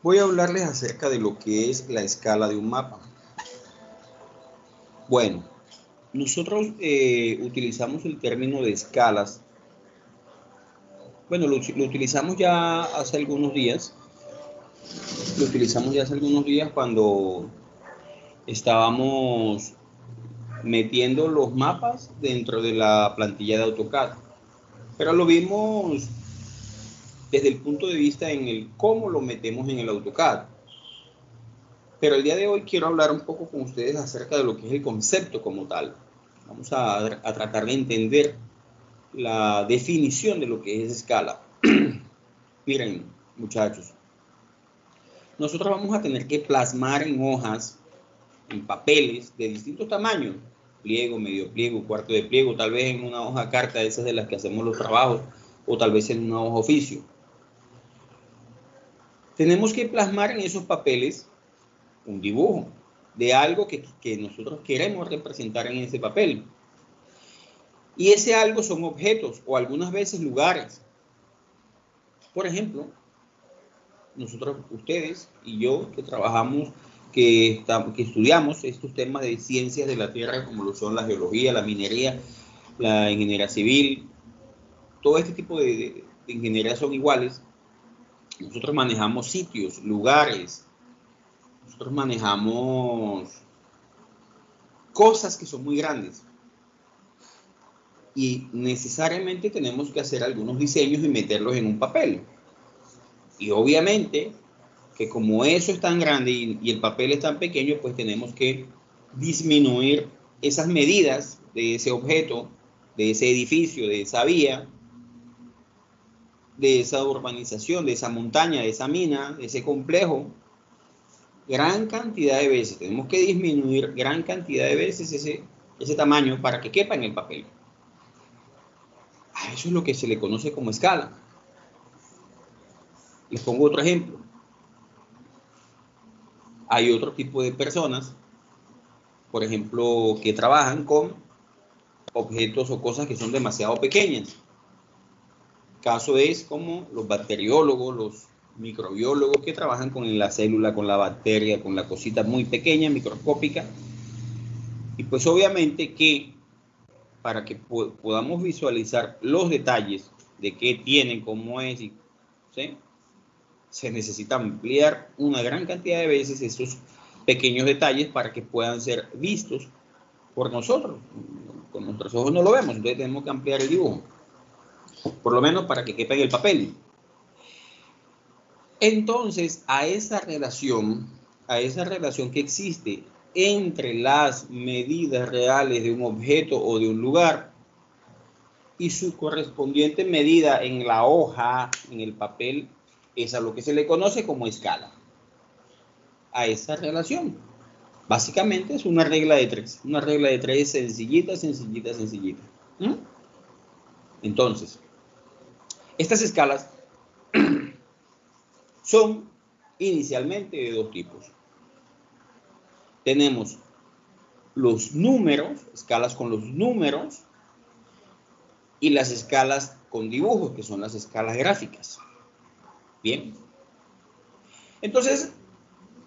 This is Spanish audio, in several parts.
Voy a hablarles acerca de lo que es la escala de un mapa. Bueno, nosotros utilizamos el término de escalas. Bueno, lo utilizamos ya hace algunos días. Lo utilizamos ya hace algunos días cuando estábamos metiendo los mapas dentro de la plantilla de AutoCAD. Pero lo vimos desde el punto de vista en el cómo lo metemos en el AutoCAD. Pero el día de hoy quiero hablar un poco con ustedes acerca de lo que es el concepto como tal. Vamos a tratar de entender la definición de lo que es escala. Miren, muchachos, nosotros vamos a tener que plasmar en hojas, en papeles de distintos tamaños, pliego, medio pliego, cuarto de pliego, tal vez en una hoja carta, esas de las que hacemos los trabajos, o tal vez en una hoja oficio. Tenemos que plasmar en esos papeles un dibujo de algo que nosotros queremos representar en ese papel. Y ese algo son objetos o algunas veces lugares. Por ejemplo, nosotros, ustedes y yo, que trabajamos, que estudiamos estos temas de ciencias de la Tierra, como lo son la geología, la minería, la ingeniería civil, todo este tipo de ingeniería son iguales. Nosotros manejamos sitios, lugares, nosotros manejamos cosas que son muy grandes. Y necesariamente tenemos que hacer algunos diseños y meterlos en un papel. Y obviamente que como eso es tan grande y el papel es tan pequeño, pues tenemos que disminuir esas medidas de ese objeto, de ese edificio, de esa vía, de esa urbanización, de esa montaña, de esa mina, de ese complejo. Gran cantidad de veces, tenemos que disminuir gran cantidad de veces ese tamaño para que quepa en el papel. A eso es lo que se le conoce como escala. Les pongo otro ejemplo. Hay otro tipo de personas, por ejemplo, que trabajan con objetos o cosas que son demasiado pequeñas. El caso es como los bacteriólogos, los microbiólogos que trabajan con la célula, con la bacteria, con la cosita muy pequeña, microscópica. Y pues obviamente que para que podamos visualizar los detalles de qué tienen, cómo es, ¿sí? Se necesita ampliar una gran cantidad de veces esos pequeños detalles para que puedan ser vistos por nosotros. Con nuestros ojos no lo vemos, entonces tenemos que ampliar el dibujo, por lo menos para que quepa en el papel. Entonces, a esa relación que existe entre las medidas reales de un objeto o de un lugar y su correspondiente medida en la hoja, en el papel, es a lo que se le conoce como escala. A esa relación. Básicamente es una regla de tres sencillita, sencillita, sencillita. Entonces, estas escalas son inicialmente de dos tipos. Tenemos los números, escalas con los números, y las escalas con dibujos, que son las escalas gráficas. Bien. Entonces,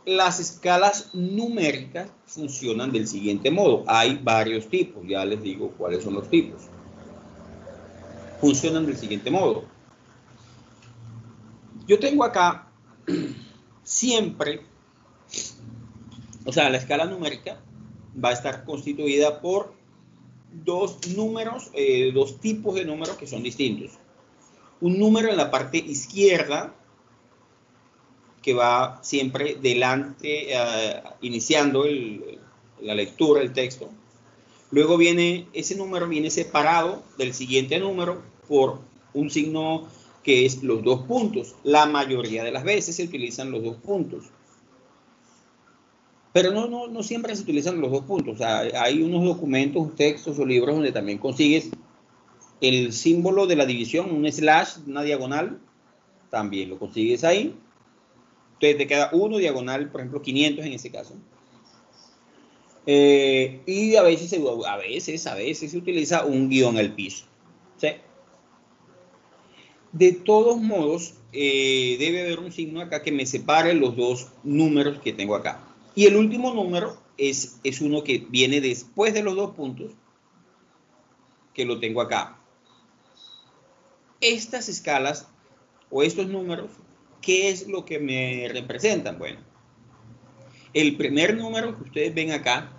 las escalas numéricas funcionan del siguiente modo. Hay varios tipos, ya les digo cuáles son los tipos. Funcionan del siguiente modo. Yo tengo acá siempre, o sea, la escala numérica va a estar constituida por dos números, dos tipos de números que son distintos. Un número en la parte izquierda, que va siempre delante, iniciando la lectura, el texto. Luego viene, ese número viene separado del siguiente número por un signo que es los dos puntos. La mayoría de las veces se utilizan los dos puntos. Pero no siempre se utilizan los dos puntos. O sea, hay unos documentos, textos o libros donde también consigues el símbolo de la división, un slash, una diagonal, también lo consigues ahí. Entonces te queda uno diagonal, por ejemplo, 500 en ese caso. Y a veces se utiliza un guión al piso. ¿Sí? De todos modos, debe haber un signo acá que me separe los dos números que tengo acá. Y el último número es uno que viene después de los dos puntos, que lo tengo acá. Estas escalas o estos números, ¿qué es lo que me representan? Bueno, el primer número que ustedes ven acá,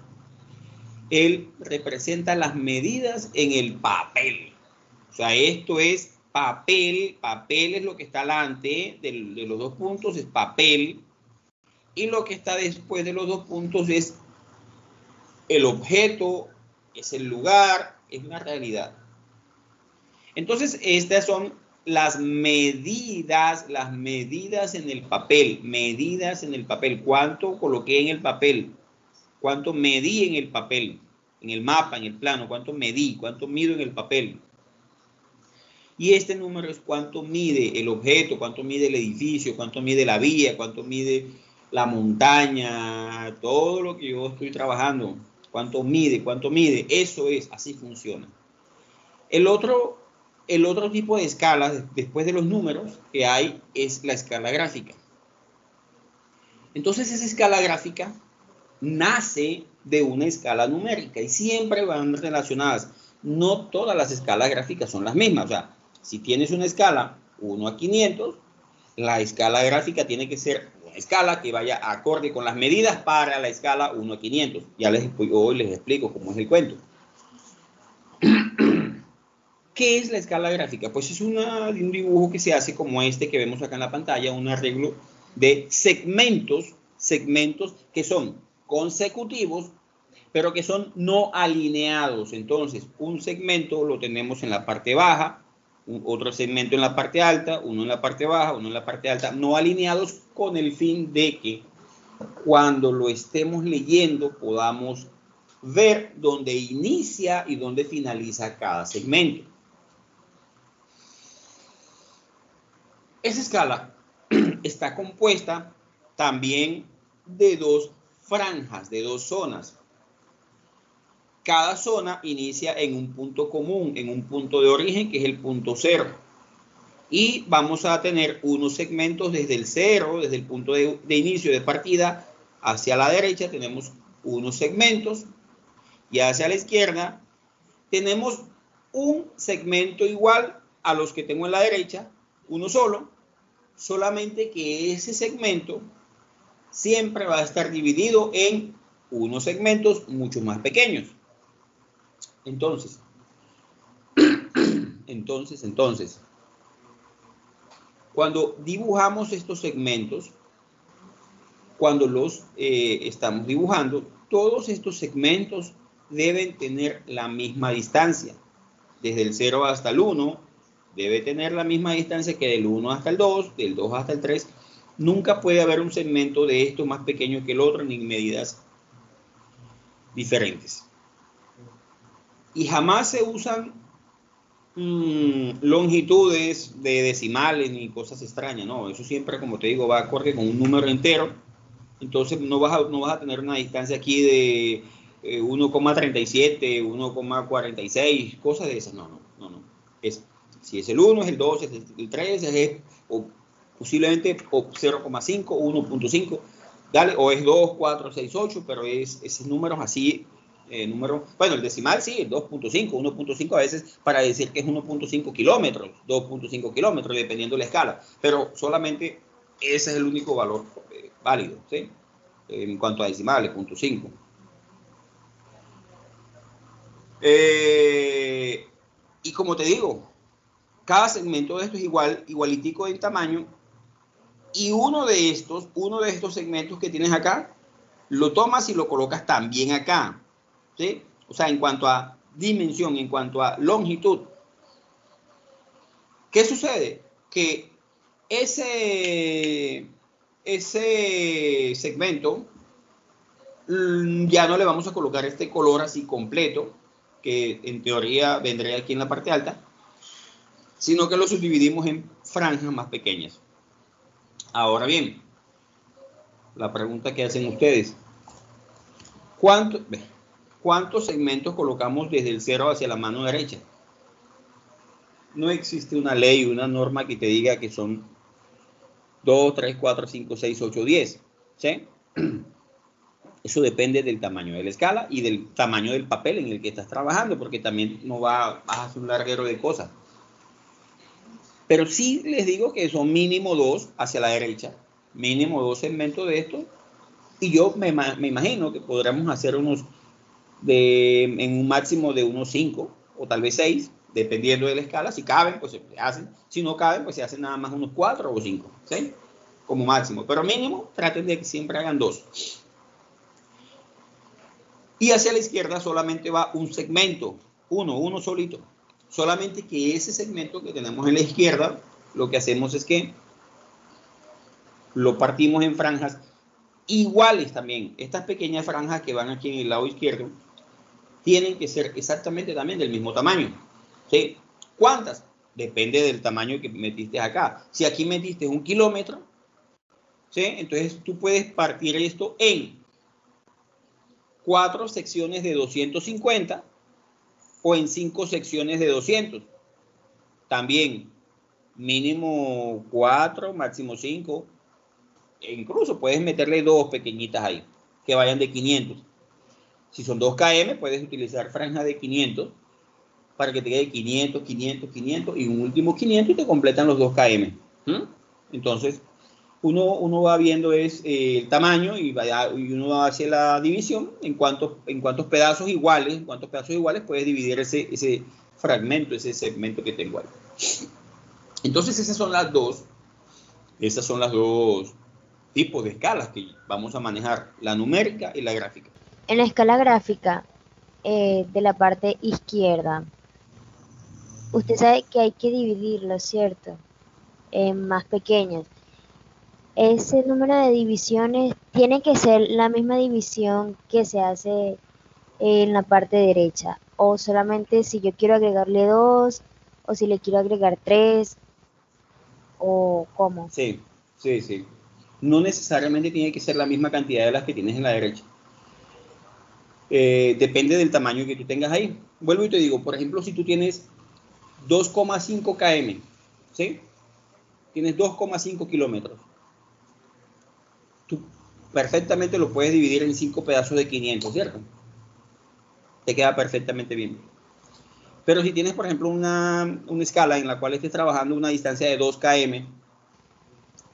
él representa las medidas en el papel. O sea, esto es papel. Papel es lo que está delante de los dos puntos, es papel. Y lo que está después de los dos puntos es el objeto, es el lugar, es una realidad. Entonces, estas son las medidas en el papel, medidas en el papel. ¿Cuánto coloqué en el papel? ¿Cuánto medí en el papel? En el mapa, en el plano, ¿cuánto medí? ¿Cuánto mido en el papel? Y este número es cuánto mide el objeto, cuánto mide el edificio, cuánto mide la vía, cuánto mide la montaña, todo lo que yo estoy trabajando. Cuánto mide, eso es, así funciona. El otro tipo de escalas, después de los números que hay, es la escala gráfica. Entonces esa escala gráfica nace de una escala numérica y siempre van relacionadas. No todas las escalas gráficas son las mismas. O sea, si tienes una escala 1 a 500, la escala gráfica tiene que ser una escala que vaya acorde con las medidas para la escala 1 a 500. Ya hoy les explico cómo es el cuento. ¿Qué es la escala gráfica? Pues es un dibujo que se hace como este que vemos acá en la pantalla, un arreglo de segmentos que son consecutivos, pero que son no alineados. Entonces, un segmento lo tenemos en la parte baja, otro segmento en la parte alta, uno en la parte baja, uno en la parte alta, no alineados, con el fin de que cuando lo estemos leyendo podamos ver dónde inicia y dónde finaliza cada segmento. Esa escala está compuesta también de dos franjas, de dos zonas. Cada zona inicia en un punto común, en un punto de origen, que es el punto cero. Y vamos a tener unos segmentos desde el cero, desde el punto de inicio de partida, hacia la derecha tenemos unos segmentos, y hacia la izquierda tenemos un segmento igual a los que tengo en la derecha, uno solo, solamente que ese segmento siempre va a estar dividido en unos segmentos mucho más pequeños. Entonces, cuando dibujamos estos segmentos, cuando los estamos dibujando, todos estos segmentos deben tener la misma distancia. Desde el 0 hasta el 1, debe tener la misma distancia que del 1 hasta el 2, del 2 hasta el 3. Nunca puede haber un segmento de esto más pequeño que el otro, ni en medidas diferentes. Y jamás se usan longitudes de decimales ni cosas extrañas, no. Eso siempre, como te digo, va acorde con un número entero. Entonces no vas a tener una distancia aquí de 1,37, 1,46, cosas de esas. No. Si es el 1, es el 2, es el 3, o posiblemente 0,5, 1,5, dale, o es 2, 4, 6, 8, pero es esos números así, bueno, el decimal sí, el 2,5, 1,5 a veces para decir que es 1,5 kilómetros, 2,5 kilómetros, dependiendo de la escala, pero solamente ese es el único valor válido, ¿sí? En cuanto a decimales, 0,5. Y como te digo, cada segmento de esto es igualitico en tamaño, y uno de estos segmentos que tienes acá, lo tomas y lo colocas también acá, ¿sí? O sea, en cuanto a dimensión, en cuanto a longitud. ¿Qué sucede? Que ese segmento ya no le vamos a colocar este color así completo, que en teoría vendría aquí en la parte alta, sino que lo subdividimos en franjas más pequeñas. Ahora bien, la pregunta que hacen ustedes, ¿cuántos segmentos colocamos desde el 0 hacia la mano derecha? no existe una ley, una norma que te diga que son 2, 3, 4, 5, 6, 8, 10. ¿Sí? Eso depende del tamaño de la escala y del tamaño del papel en el que estás trabajando, porque también no vas a hacer un larguero de cosas. Pero sí les digo que son mínimo 2 hacia la derecha, mínimo 2 segmentos de esto, y yo me imagino que podremos hacer en un máximo de unos 5 o tal vez 6, dependiendo de la escala. Si caben, pues se hacen. Si no caben, pues se hacen nada más unos 4 o 5, ¿sí? Como máximo. Pero mínimo, traten de que siempre hagan 2. Y hacia la izquierda solamente va un segmento, uno solito. Solamente que ese segmento que tenemos en la izquierda, lo que hacemos es que lo partimos en franjas iguales también. Estas pequeñas franjas que van aquí en el lado izquierdo tienen que ser exactamente también del mismo tamaño. ¿Sí? ¿Cuántas? Depende del tamaño que metiste acá. Si aquí metiste 1 kilómetro, ¿sí? Entonces tú puedes partir esto en 4 secciones de 250 o en 5 secciones de 200. También mínimo 4, máximo 5. E incluso puedes meterle 2 pequeñitas ahí, que vayan de 500. Si son 2 km, puedes utilizar franja de 500 para que te quede 500, 500, 500 y un último 500 y te completan los 2 km. Entonces, uno va viendo el tamaño y uno va hacia la división en cuántos pedazos iguales, puedes dividir ese fragmento, ese segmento que tengo ahí. Entonces, esas son las dos tipos de escalas que vamos a manejar, la numérica y la gráfica. En la escala gráfica de la parte izquierda, usted sabe que hay que dividirlo, ¿cierto? En más pequeñas. Ese número de divisiones tiene que ser la misma división que se hace en la parte derecha, o solamente si yo quiero agregarle 2, o si le quiero agregar 3, o cómo. Sí. No necesariamente tiene que ser la misma cantidad de las que tienes en la derecha. Depende del tamaño que tú tengas ahí. Vuelvo y te digo, por ejemplo, si tú tienes 2,5 km, ¿sí? Tienes 2,5 kilómetros. Tú perfectamente lo puedes dividir en 5 pedazos de 500, ¿cierto? Te queda perfectamente bien. Pero si tienes, por ejemplo, una escala en la cual estés trabajando una distancia de 2 km,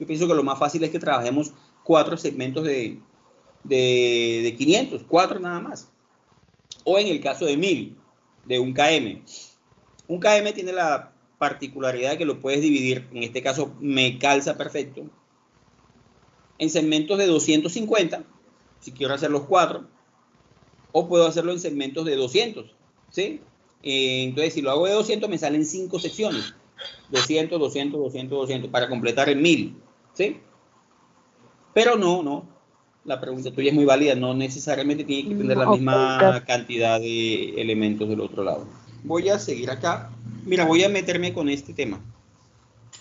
yo pienso que lo más fácil es que trabajemos 4 segmentos de 500, 4 nada más. O en el caso de 1000, de 1 km. 1 km tiene la particularidad de que lo puedes dividir, en este caso me calza perfecto, en segmentos de 250, si quiero hacer los 4, o puedo hacerlo en segmentos de 200, ¿sí? Entonces, si lo hago de 200, me salen 5 secciones, 200, 200, 200, 200, para completar el 1000, ¿sí? Pero no, la pregunta tuya es muy válida, no necesariamente tiene que tener la misma cantidad de elementos del otro lado. Voy a seguir acá. Mira, voy a meterme con este tema,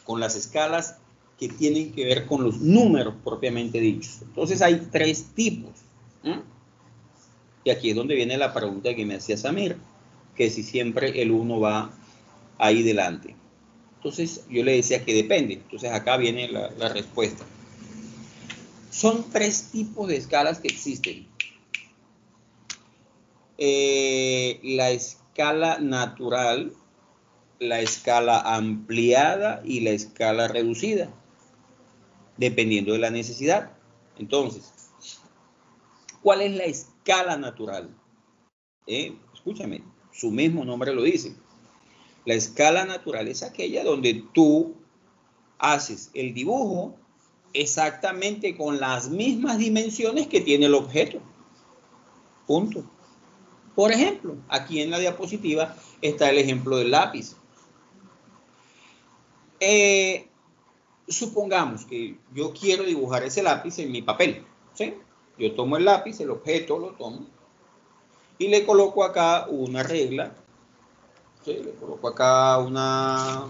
con las escalas que tienen que ver con los números propiamente dichos. Entonces hay 3 tipos. Y aquí es donde viene la pregunta que me hacía Samir, que si siempre el 1 va ahí delante. Entonces yo le decía que depende. Entonces acá viene la respuesta. Son 3 tipos de escalas que existen. La escala natural, la escala ampliada y la escala reducida, dependiendo de la necesidad. Entonces, ¿cuál es la escala natural? Escúchame, su mismo nombre lo dice. La escala natural es aquella donde tú haces el dibujo exactamente con las mismas dimensiones que tiene el objeto. Punto. Por ejemplo, aquí en la diapositiva está el ejemplo del lápiz. Supongamos que yo quiero dibujar ese lápiz en mi papel, ¿sí? Yo tomo el lápiz, el objeto lo tomo y le coloco acá una regla, ¿sí? Le coloco acá una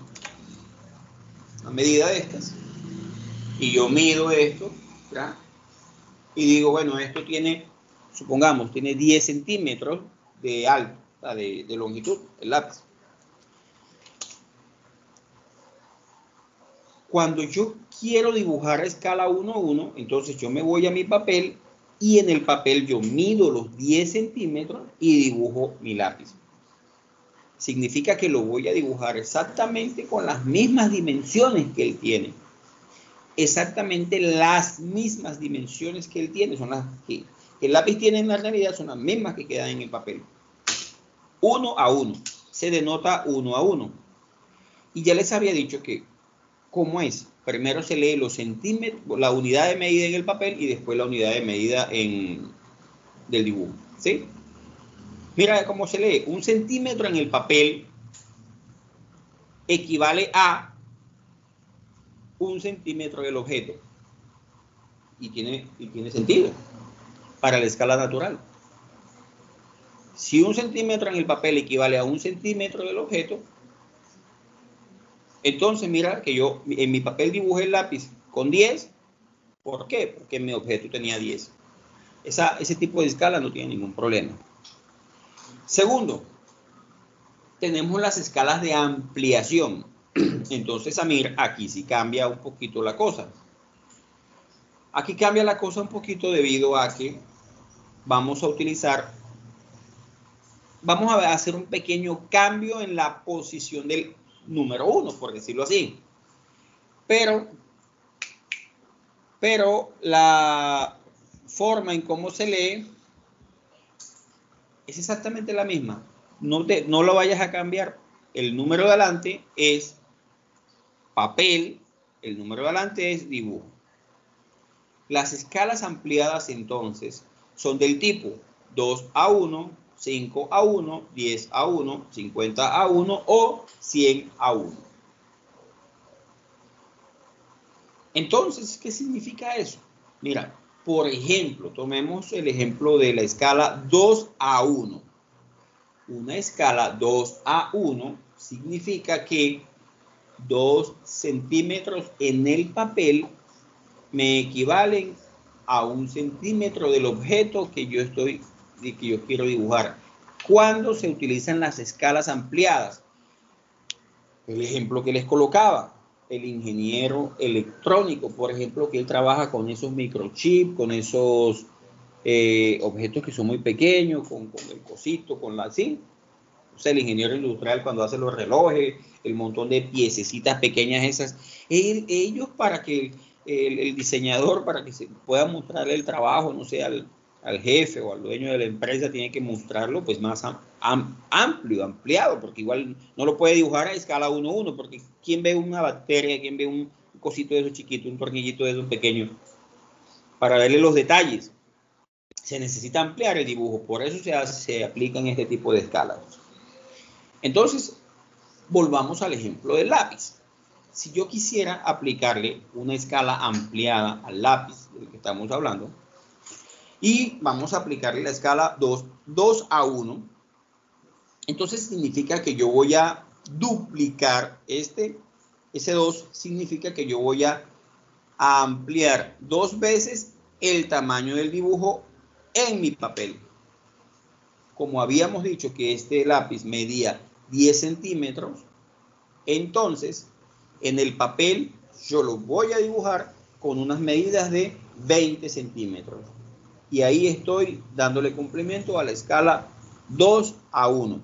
medida de estas y yo mido esto, ¿verdad? Y digo, bueno, esto tiene, supongamos, tiene 10 centímetros de alto, de longitud, el lápiz. Cuando yo quiero dibujar a escala 1:1, entonces yo me voy a mi papel y en el papel yo mido los 10 centímetros y dibujo mi lápiz. Significa que lo voy a dibujar exactamente con las mismas dimensiones que él tiene. Exactamente las mismas dimensiones que él tiene, son las que el lápiz tiene en la realidad, son las mismas que quedan en el papel. 1:1, se denota 1:1. Y ya les había dicho que, ¿cómo es? Primero se lee los centímetros, la unidad de medida en el papel y después la unidad de medida del dibujo, ¿sí? Mira cómo se lee. 1 centímetro en el papel equivale a 1 centímetro del objeto. Y tiene sentido para la escala natural. Si 1 centímetro en el papel equivale a 1 centímetro del objeto, entonces mira que yo en mi papel dibujé el lápiz con 10. ¿Por qué? Porque mi objeto tenía 10. Ese tipo de escala no tiene ningún problema. Segundo, tenemos las escalas de ampliación. Entonces, Samir, aquí sí cambia un poquito la cosa. Aquí cambia la cosa un poquito debido a que vamos a hacer un pequeño cambio en la posición del número 1, por decirlo así. Pero la forma en cómo se lee es exactamente la misma. No lo vayas a cambiar. El número de adelante es papel, el número de adelante es dibujo. Las escalas ampliadas entonces son del tipo 2:1, 5:1, 10:1, 50:1 o 100:1. Entonces, ¿qué significa eso? Mira, por ejemplo, tomemos el ejemplo de la escala 2:1. Una escala 2:1 significa que 2 centímetros en el papel me equivalen a 1 centímetro del objeto que yo quiero dibujar. ¿Cuándo se utilizan las escalas ampliadas? El ejemplo que les colocaba, el ingeniero electrónico, por ejemplo, que él trabaja con esos microchips, con esos objetos que son muy pequeños, con el cosito, así. O sea, el ingeniero industrial cuando hace los relojes, el montón de piececitas pequeñas esas, ellos para que el diseñador, para que se pueda mostrarle el trabajo, no sé, al jefe o al dueño de la empresa, tiene que mostrarlo pues más ampliado, porque igual no lo puede dibujar a escala 1:1, porque ¿quién ve una bacteria, quién ve un cosito de esos chiquitos, un tornillito de esos pequeños? Para verle los detalles, se necesita ampliar el dibujo, por eso se aplican este tipo de escalas. Entonces, volvamos al ejemplo del lápiz. Si yo quisiera aplicarle una escala ampliada al lápiz del que estamos hablando, y vamos a aplicarle la escala 2:1, entonces significa que yo voy a duplicar ese 2 significa que yo voy a ampliar 2 veces el tamaño del dibujo en mi papel. Como habíamos dicho que este lápiz medía 10 centímetros, entonces en el papel yo lo voy a dibujar con unas medidas de 20 centímetros. Y ahí estoy dándole cumplimiento a la escala 2:1.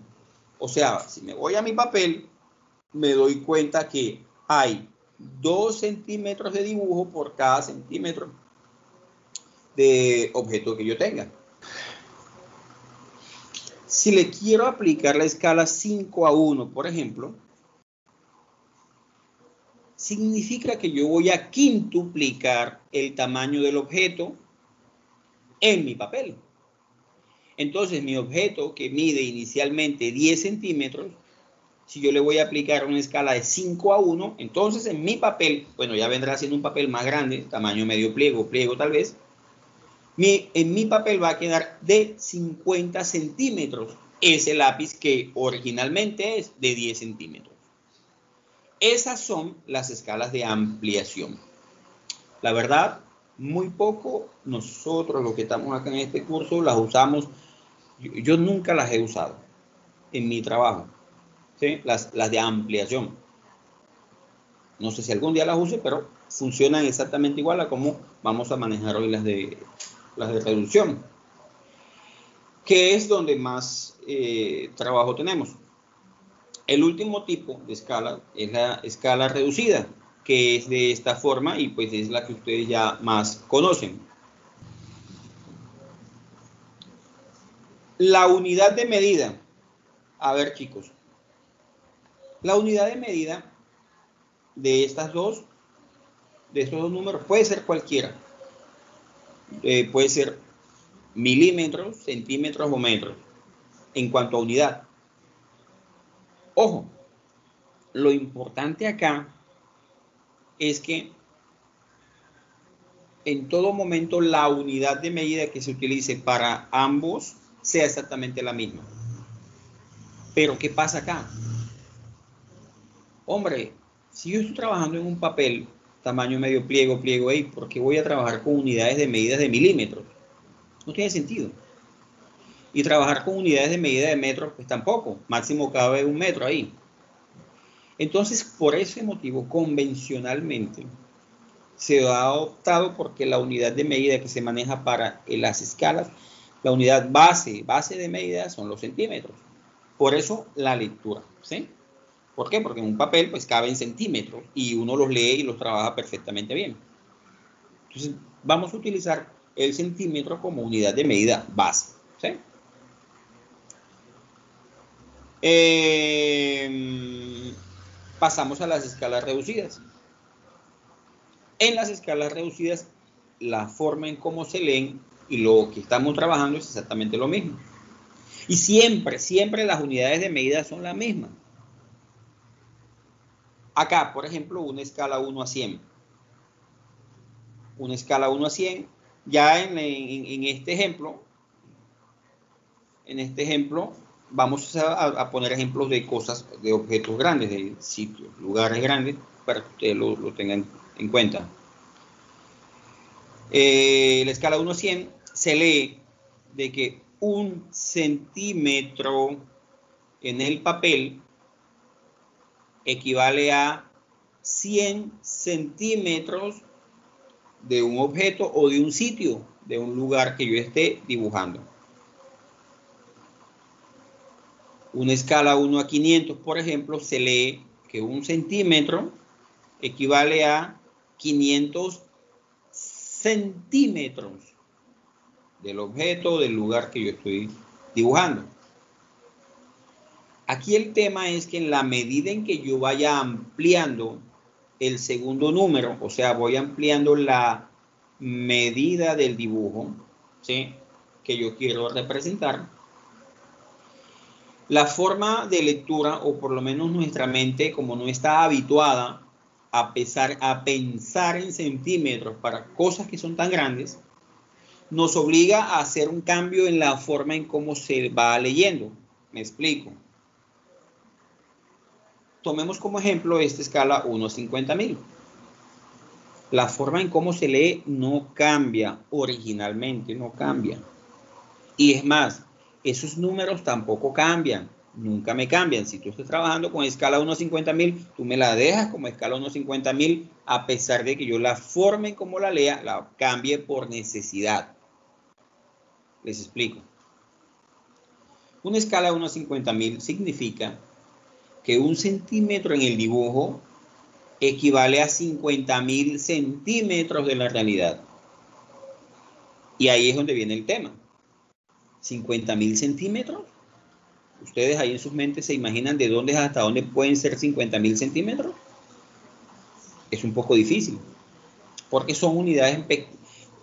O sea, si me voy a mi papel, me doy cuenta que hay 2 centímetros de dibujo por cada centímetro de objeto que yo tenga. Si le quiero aplicar la escala 5:1, por ejemplo, significa que yo voy a quintuplicar el tamaño del objeto en mi papel. Entonces, mi objeto que mide inicialmente 10 centímetros, si yo le voy a aplicar una escala de 5:1, entonces en mi papel, bueno, ya vendrá siendo un papel más grande, tamaño medio pliego tal vez, en mi papel va a quedar de 50 centímetros ese lápiz que originalmente es de 10 centímetros. Esas son las escalas de ampliación. La verdad, muy poco nosotros los que estamos acá en este curso las usamos. Yo nunca las he usado en mi trabajo, ¿sí? Las de ampliación. No sé si algún día las use, pero funcionan exactamente igual a como vamos a manejar hoy las de reducción, que es donde más trabajo tenemos. El último tipo de escala es la escala reducida, que es de esta forma y pues es la que ustedes ya más conocen. La unidad de medida. A ver, chicos. La unidad de medida de estos dos números puede ser cualquiera. Puede ser milímetros, centímetros o metros en cuanto a unidad. Ojo, lo importante acá es que en todo momento la unidad de medida que se utilice para ambos sea exactamente la misma. Pero ¿qué pasa acá? Hombre, si yo estoy trabajando en un papel tamaño medio pliego, ¿por qué voy a trabajar con unidades de medidas de milímetros? No tiene sentido. Y trabajar con unidades de medida de metros, pues tampoco. Máximo cabe 1 metro ahí. Entonces, por ese motivo, convencionalmente, se ha optado porque la unidad de medida que se maneja para las escalas, la unidad base de medida son los centímetros. Por eso la lectura, ¿sí? ¿Por qué? Porque en un papel pues cabe en centímetros y uno los lee y los trabaja perfectamente bien. Entonces, vamos a utilizar el centímetro como unidad de medida base, ¿sí? Pasamos a las escalas reducidas. En las escalas reducidas, la forma en cómo se leen y lo que estamos trabajando es exactamente lo mismo. Y siempre las unidades de medida son las mismas. Acá, por ejemplo, una escala 1 a 100. Una escala 1 a 100, ya en este ejemplo, vamos a poner ejemplos de cosas, de objetos grandes, de sitios, lugares grandes, para que ustedes lo tengan en cuenta. La escala 1 a 100 se lee de que 1 centímetro en el papel equivale a 100 centímetros de un objeto o de un sitio, de un lugar que yo esté dibujando. Una escala 1 a 500, por ejemplo, se lee que 1 centímetro equivale a 500 centímetros del objeto o del lugar que yo estoy dibujando. Aquí el tema es que en la medida en que yo vaya ampliando el segundo número, o sea, voy ampliando la medida del dibujo, ¿sí?, que yo quiero representar, la forma de lectura, o por lo menos nuestra mente, como no está habituada a pensar en centímetros para cosas que son tan grandes, nos obliga a hacer un cambio en la forma en cómo se va leyendo. Me explico. Tomemos como ejemplo esta escala 1 a 50.000. La forma en cómo se lee no cambia, originalmente no cambia. Y es más, esos números tampoco cambian, nunca me cambian. Si tú estás trabajando con escala 1 a 50.000, tú me la dejas como escala 1 a 50.000, a pesar de que yo la forma en cómo la lea, la cambie por necesidad. Les explico. Una escala 1 a 50.000 significa que 1 centímetro en el dibujo equivale a 50.000 centímetros de la realidad. Y ahí es donde viene el tema. 50.000 centímetros. ¿Ustedes ahí en sus mentes se imaginan de dónde hasta dónde pueden ser 50.000 centímetros? Es un poco difícil, porque son unidades,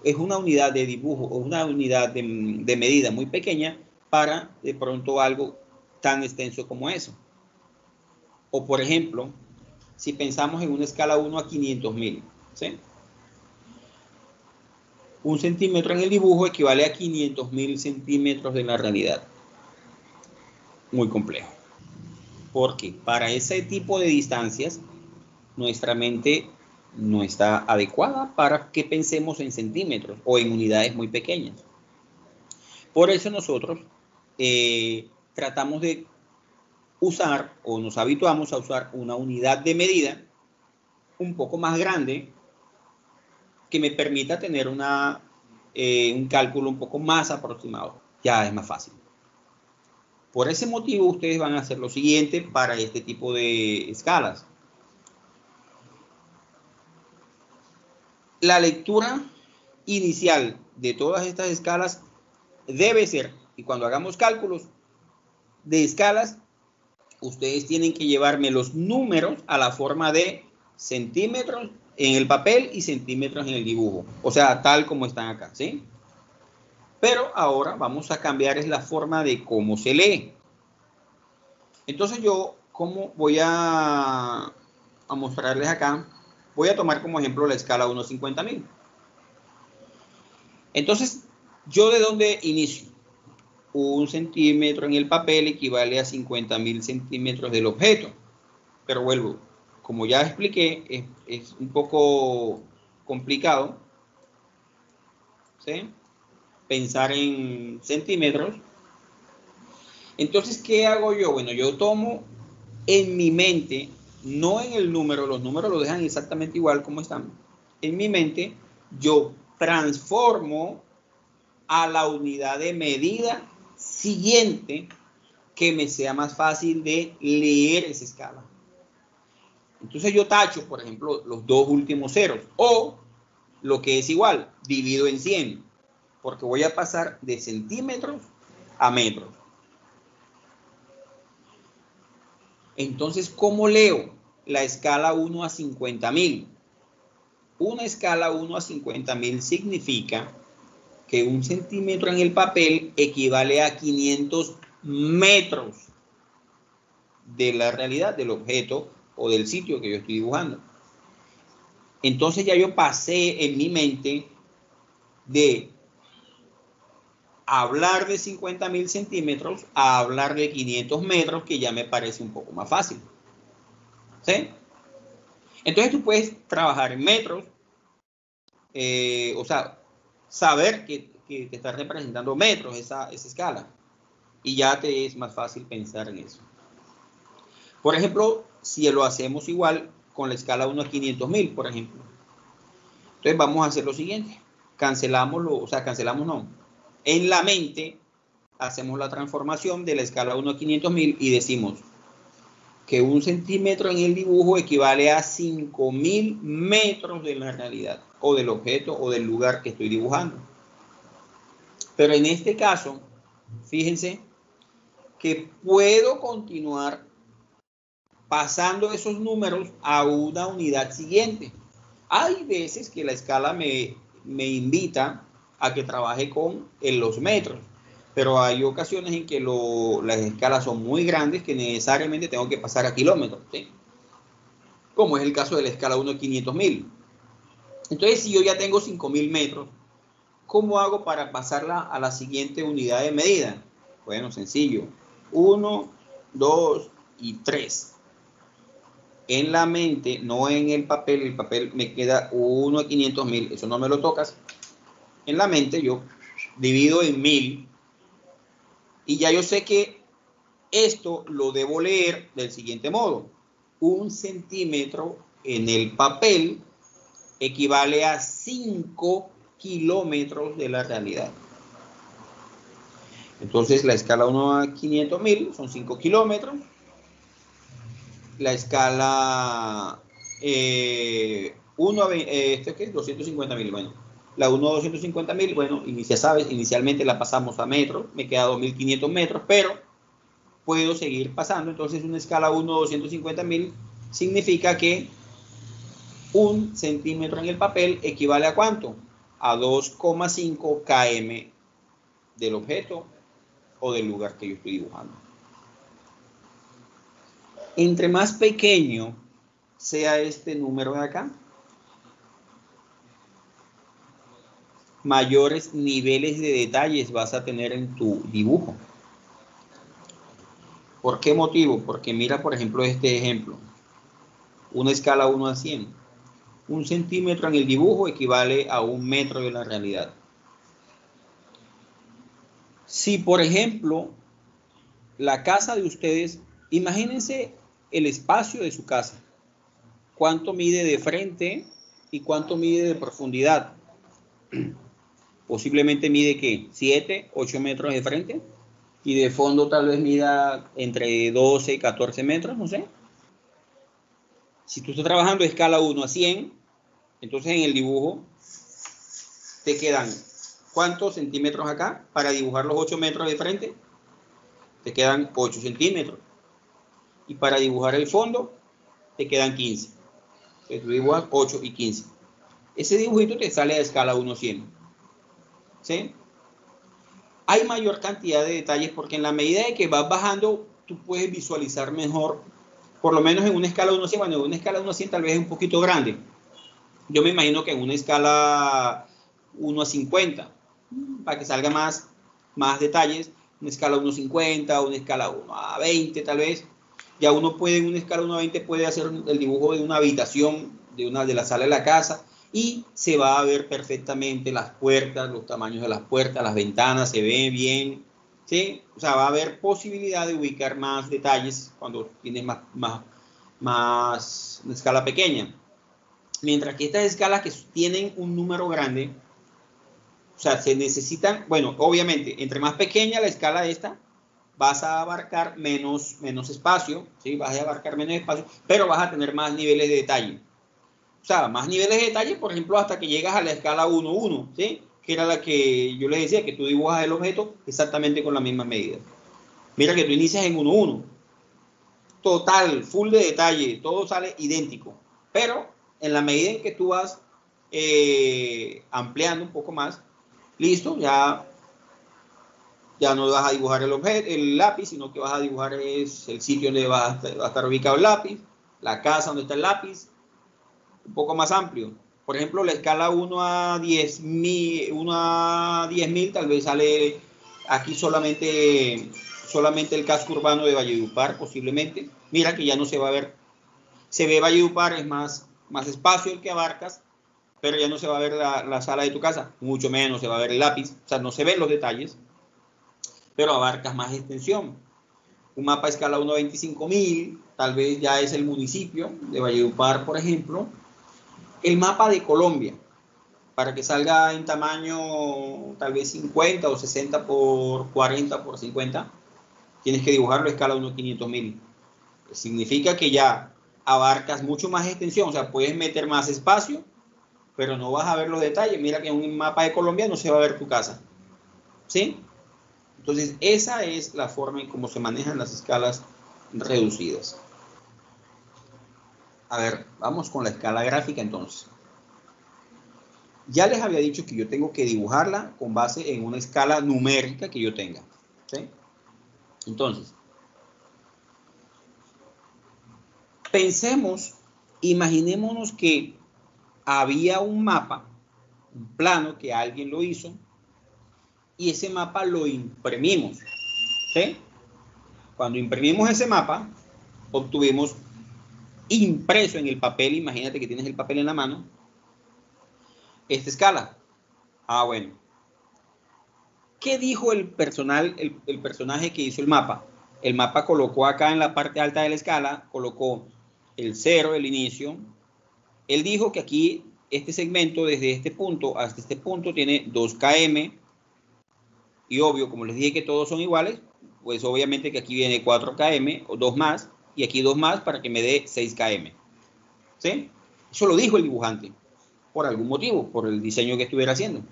es una unidad de dibujo o una unidad de medida muy pequeña para de pronto algo tan extenso como eso. O por ejemplo, si pensamos en una escala 1 a 500.000, ¿sí? 1 centímetro en el dibujo equivale a 500.000 centímetros de la realidad. Muy complejo. Porque para ese tipo de distancias, nuestra mente no está adecuada para que pensemos en centímetros o en unidades muy pequeñas. Por eso nosotros tratamos de usar o nos habituamos a usar una unidad de medida un poco más grande que me permita tener un cálculo un poco más aproximado. Ya es más fácil. Por ese motivo, ustedes van a hacer lo siguiente para este tipo de escalas. La lectura inicial de todas estas escalas debe ser, y cuando hagamos cálculos de escalas, ustedes tienen que llevarme los números a la forma de centímetros en el papel y centímetros en el dibujo. O sea, tal como están acá, ¿sí? Pero ahora vamos a cambiar la forma de cómo se lee. Entonces yo, ¿cómo voy a mostrarles acá? Voy a tomar como ejemplo la escala 1/50.000. Entonces, ¿yo de dónde inicio? 1 centímetro en el papel equivale a 50.000 centímetros del objeto. Pero vuelvo, como ya expliqué, es un poco complicado, ¿sí? Pensar en centímetros. Entonces, ¿qué hago yo? Bueno, yo tomo en mi mente, no en el número, los números lo dejan exactamente igual como están. En mi mente, yo transformo a la unidad de medida siguiente que me sea más fácil de leer esa escala. Entonces yo tacho, por ejemplo, los dos últimos ceros, o lo que es igual, divido en 100, porque voy a pasar de centímetros a metros. Entonces, ¿cómo leo la escala 1/50.000? Una escala 1/50.000 significa que 1 centímetro en el papel equivale a 500 metros de la realidad del objeto o del sitio que yo estoy dibujando. Entonces ya yo pasé en mi mente de hablar de 50.000 centímetros a hablar de 500 metros, que ya me parece un poco más fácil. ¿Sí? Entonces tú puedes trabajar en metros, o sea, saber que te está representando metros esa escala, y ya te es más fácil pensar en eso. Por ejemplo, si lo hacemos igual con la escala 1/500.000, por ejemplo. Entonces vamos a hacer lo siguiente. Cancelamos no. En la mente hacemos la transformación de la escala 1/500.000 y decimos que 1 centímetro en el dibujo equivale a 5.000 metros de la realidad, o del objeto, o del lugar que estoy dibujando. Pero en este caso, fíjense que puedo continuar pasando esos números a una unidad siguiente. Hay veces que la escala me invita a que trabaje con los metros, pero hay ocasiones en que las escalas son muy grandes que necesariamente tengo que pasar a kilómetros, ¿sí? Como es el caso de la escala 1/500.000. Entonces, si yo ya tengo 5.000 metros, ¿cómo hago para pasarla a la siguiente unidad de medida? Bueno, sencillo. 1, 2 y 3. En la mente, no en el papel me queda 1/500.000, eso no me lo tocas. En la mente yo divido en 1000 y ya yo sé que esto lo debo leer del siguiente modo. 1 centímetro en el papel equivale a 5 kilómetros de la realidad. Entonces la escala 1/500.000 son 5 kilómetros. La escala 250.000, bueno, la 1/250.000, bueno, inicialmente la pasamos a metros, me queda 2.500 metros, pero puedo seguir pasando. Entonces una escala 1/250.000 significa que 1 centímetro en el papel equivale a ¿cuánto? A 2,5 km del objeto o del lugar que yo estoy dibujando. Entre más pequeño sea este número de acá, mayores niveles de detalles vas a tener en tu dibujo. ¿Por qué motivo? Porque mira, por ejemplo, este ejemplo. Una escala 1/100. 1 centímetro en el dibujo equivale a 1 metro de la realidad. Si, por ejemplo, la casa de ustedes, imagínense el espacio de su casa. cuánto mide de frente y cuánto mide de profundidad. Posiblemente mide, ¿qué? 7, 8 metros de frente. Y de fondo tal vez mida entre 12 y 14 metros, no sé. Si tú estás trabajando de escala 1 a 100, entonces en el dibujo te quedan ¿cuántos centímetros acá? Para dibujar los 8 metros de frente, te quedan 8 centímetros. Y para dibujar el fondo, te quedan 15. Entonces tú dibujas 8 y 15. Ese dibujito te sale a escala 1 a 100. ¿Sí? Hay mayor cantidad de detalles porque en la medida de que vas bajando, tú puedes visualizar mejor, por lo menos en una escala 1 a 100. Bueno, en una escala 1 a 100 tal vez es un poquito grande. Yo me imagino que en una escala 1 a 50, para que salga más detalles, una escala 1 a 50, una escala 1 a 20 tal vez. Ya uno puede, en una escala 1 a 20, puede hacer el dibujo de una habitación, de la sala de la casa, y se va a ver perfectamente las puertas, los tamaños de las puertas, las ventanas, se ve bien, ¿sí? O sea, va a haber posibilidad de ubicar más detalles cuando tienes una escala pequeña. Mientras que estas escalas que tienen un número grande, o sea, se necesitan, bueno, obviamente, entre más pequeña la escala esta, vas a abarcar menos espacio, ¿sí? Vas a abarcar menos espacio, pero vas a tener más niveles de detalle. O sea, más niveles de detalle, por ejemplo, hasta que llegas a la escala 1:1, ¿sí? Que era la que yo les decía, que tú dibujas el objeto exactamente con la misma medida. Mira que tú inicias en 1:1. Total, full de detalle, todo sale idéntico. Pero en la medida en que tú vas ampliando un poco más, listo, ya no vas a dibujar el lápiz, sino que vas a dibujar es el sitio donde va a estar ubicado el lápiz, la casa donde está el lápiz, un poco más amplio. Por ejemplo, la escala 1 a 10.000 tal vez sale aquí solamente el casco urbano de Valledupar, posiblemente. Mira que ya no se va a ver, se ve Valledupar, es más espacio el que abarcas, pero ya no se va a ver la sala de tu casa, mucho menos se va a ver el lápiz, o sea, no se ven los detalles, pero abarcas más extensión. Un mapa a escala 1 a 25.000, tal vez ya es el municipio de Valledupar, por ejemplo. El mapa de Colombia, para que salga en tamaño tal vez 50 o 60 por 40 por 50, tienes que dibujarlo a escala 1 a 500.000. Significa que ya abarcas mucho más extensión, o sea, puedes meter más espacio, pero no vas a ver los detalles. Mira que en un mapa de Colombia no se va a ver tu casa, ¿sí? Entonces, esa es la forma en cómo se manejan las escalas reducidas. A ver, vamos con la escala gráfica entonces. Ya les había dicho que yo tengo que dibujarla con base en una escala numérica que yo tenga, ¿sí? Entonces, imaginémonos que había un mapa, un plano que alguien lo hizo, y ese mapa lo imprimimos, ¿sí? Cuando imprimimos ese mapa, obtuvimos impreso en el papel, imagínate que tienes el papel en la mano, esta escala. Ah, bueno. ¿Qué dijo el personaje que hizo el mapa? El mapa colocó acá en la parte alta de la escala, colocó el 0, el inicio. Él dijo que aquí, este segmento, desde este punto hasta este punto, tiene 2 km. Y obvio, como les dije que todos son iguales, pues obviamente que aquí viene 4 km o 2 más, y aquí 2 más para que me dé 6 km. ¿Sí? Eso lo dijo el dibujante, por algún motivo, por el diseño que estuviera haciendo.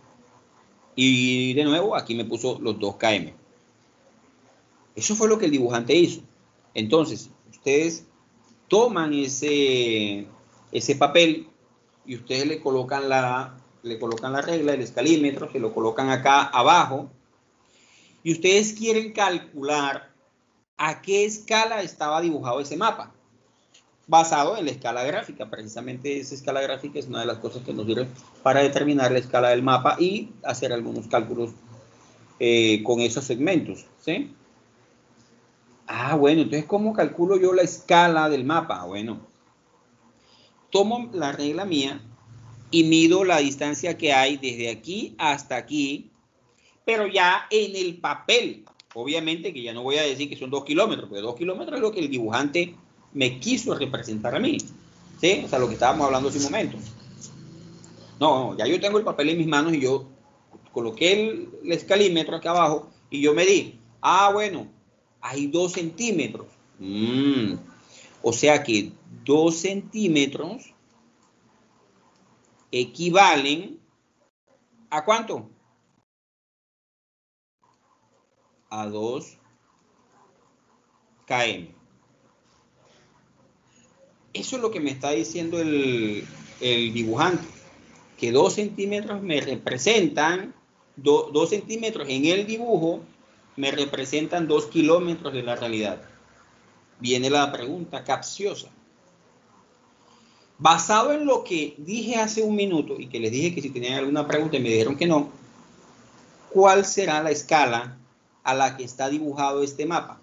Y de nuevo, aquí me puso los 2 km. Eso fue lo que el dibujante hizo. Entonces, ustedes toman ese papel y ustedes le colocan la regla, el escalímetro, se lo colocan acá abajo, y ustedes quieren calcular a qué escala estaba dibujado ese mapa, basado en la escala gráfica. Precisamente esa escala gráfica es una de las cosas que nos sirve para determinar la escala del mapa y hacer algunos cálculos con esos segmentos, ¿sí? Ah, bueno, entonces, ¿cómo calculo yo la escala del mapa? Bueno, tomo la regla mía y mido la distancia que hay desde aquí hasta aquí, pero ya en el papel. Obviamente que ya no voy a decir que son 2 kilómetros, porque 2 kilómetros es lo que el dibujante me quiso representar a mí. ¿Sí? O sea, lo que estábamos hablando hace un momento. No, ya yo tengo el papel en mis manos y yo coloqué el escalímetro acá abajo y yo medí. Ah, bueno, hay 2 centímetros. O sea que 2 centímetros equivalen ¿a cuánto? A 2 km. Eso es lo que me está diciendo el dibujante, que 2 centímetros me representan, 2 centímetros en el dibujo me representan 2 kilómetros de la realidad. Viene la pregunta capciosa. Basado en lo que dije hace un minuto y que les dije que si tenían alguna pregunta y me dijeron que no, ¿cuál será la escala a la que está dibujado este mapa?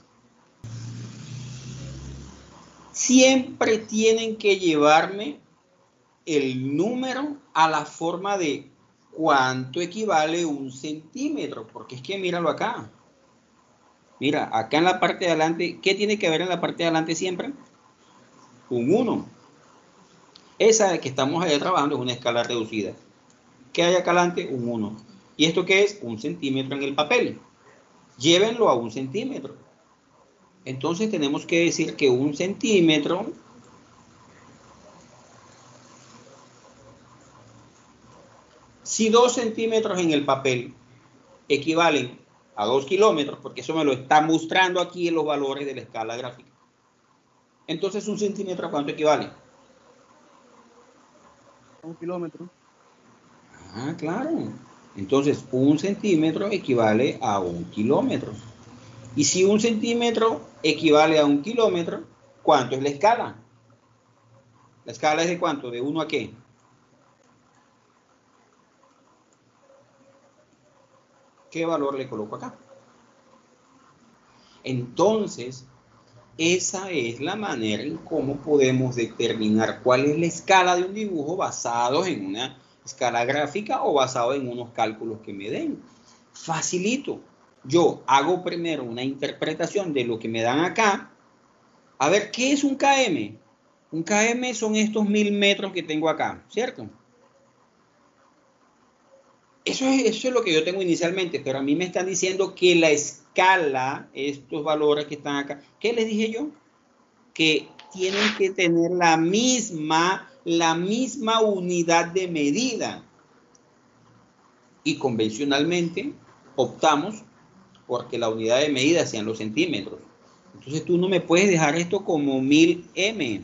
Siempre tienen que llevarme el número a la forma de cuánto equivale 1 centímetro, porque es que míralo acá. Mira, acá en la parte de adelante, ¿qué tiene que ver en la parte de adelante siempre? Un 1. Esa que estamos allá trabajando es una escala reducida. ¿Qué hay acá adelante? Un 1. ¿Y esto qué es? 1 centímetro en el papel. Llévenlo a 1 centímetro. Entonces tenemos que decir que 1 centímetro si 2 centímetros en el papel equivalen a 2 kilómetros, porque eso me lo está mostrando aquí en los valores de la escala gráfica. Entonces, 1 centímetro, ¿a cuánto equivale? 1 kilómetro. Ah, claro. Entonces, 1 centímetro equivale a 1 kilómetro. Y si 1 centímetro equivale a 1 kilómetro, ¿cuánto es la escala? ¿La escala es de cuánto? ¿De 1 a qué? ¿Qué valor le coloco acá? Entonces, esa es la manera en cómo podemos determinar cuál es la escala de un dibujo basado en una escala gráfica o basado en unos cálculos que me den. Facilito. Yo hago primero una interpretación de lo que me dan acá. A ver, ¿qué es un km? Un km son estos 1000 metros que tengo acá, ¿cierto? Eso es lo que yo tengo inicialmente, pero a mí me están diciendo que la escala, estos valores que están acá, ¿qué les dije yo? Que tienen que tener la misma unidad de medida. Y convencionalmente optamos porque la unidad de medida sean los centímetros. Entonces tú no me puedes dejar esto como 1000 m.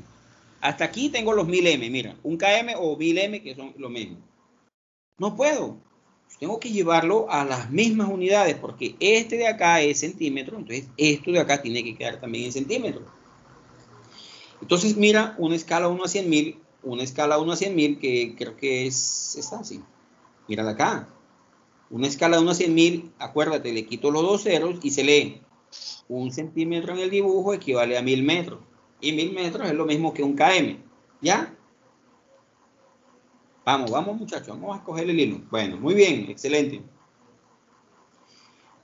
Hasta aquí tengo los 1000 m, mira, un km o 1000 m que son lo mismo. No puedo. Tengo que llevarlo a las mismas unidades porque este de acá es centímetro, entonces esto de acá tiene que quedar también en centímetros. Entonces mira una escala 1 a 100.000, una escala 1 a 100.000 que creo que es esta, sí. Mírala acá. Una escala 1 a 100.000, acuérdate, le quito los 2 ceros y se lee 1 centímetro en el dibujo equivale a 1000 metros. Y 1000 metros es lo mismo que un km. ¿Ya? Vamos muchachos, vamos a coger el hilo. Bueno, muy bien, excelente.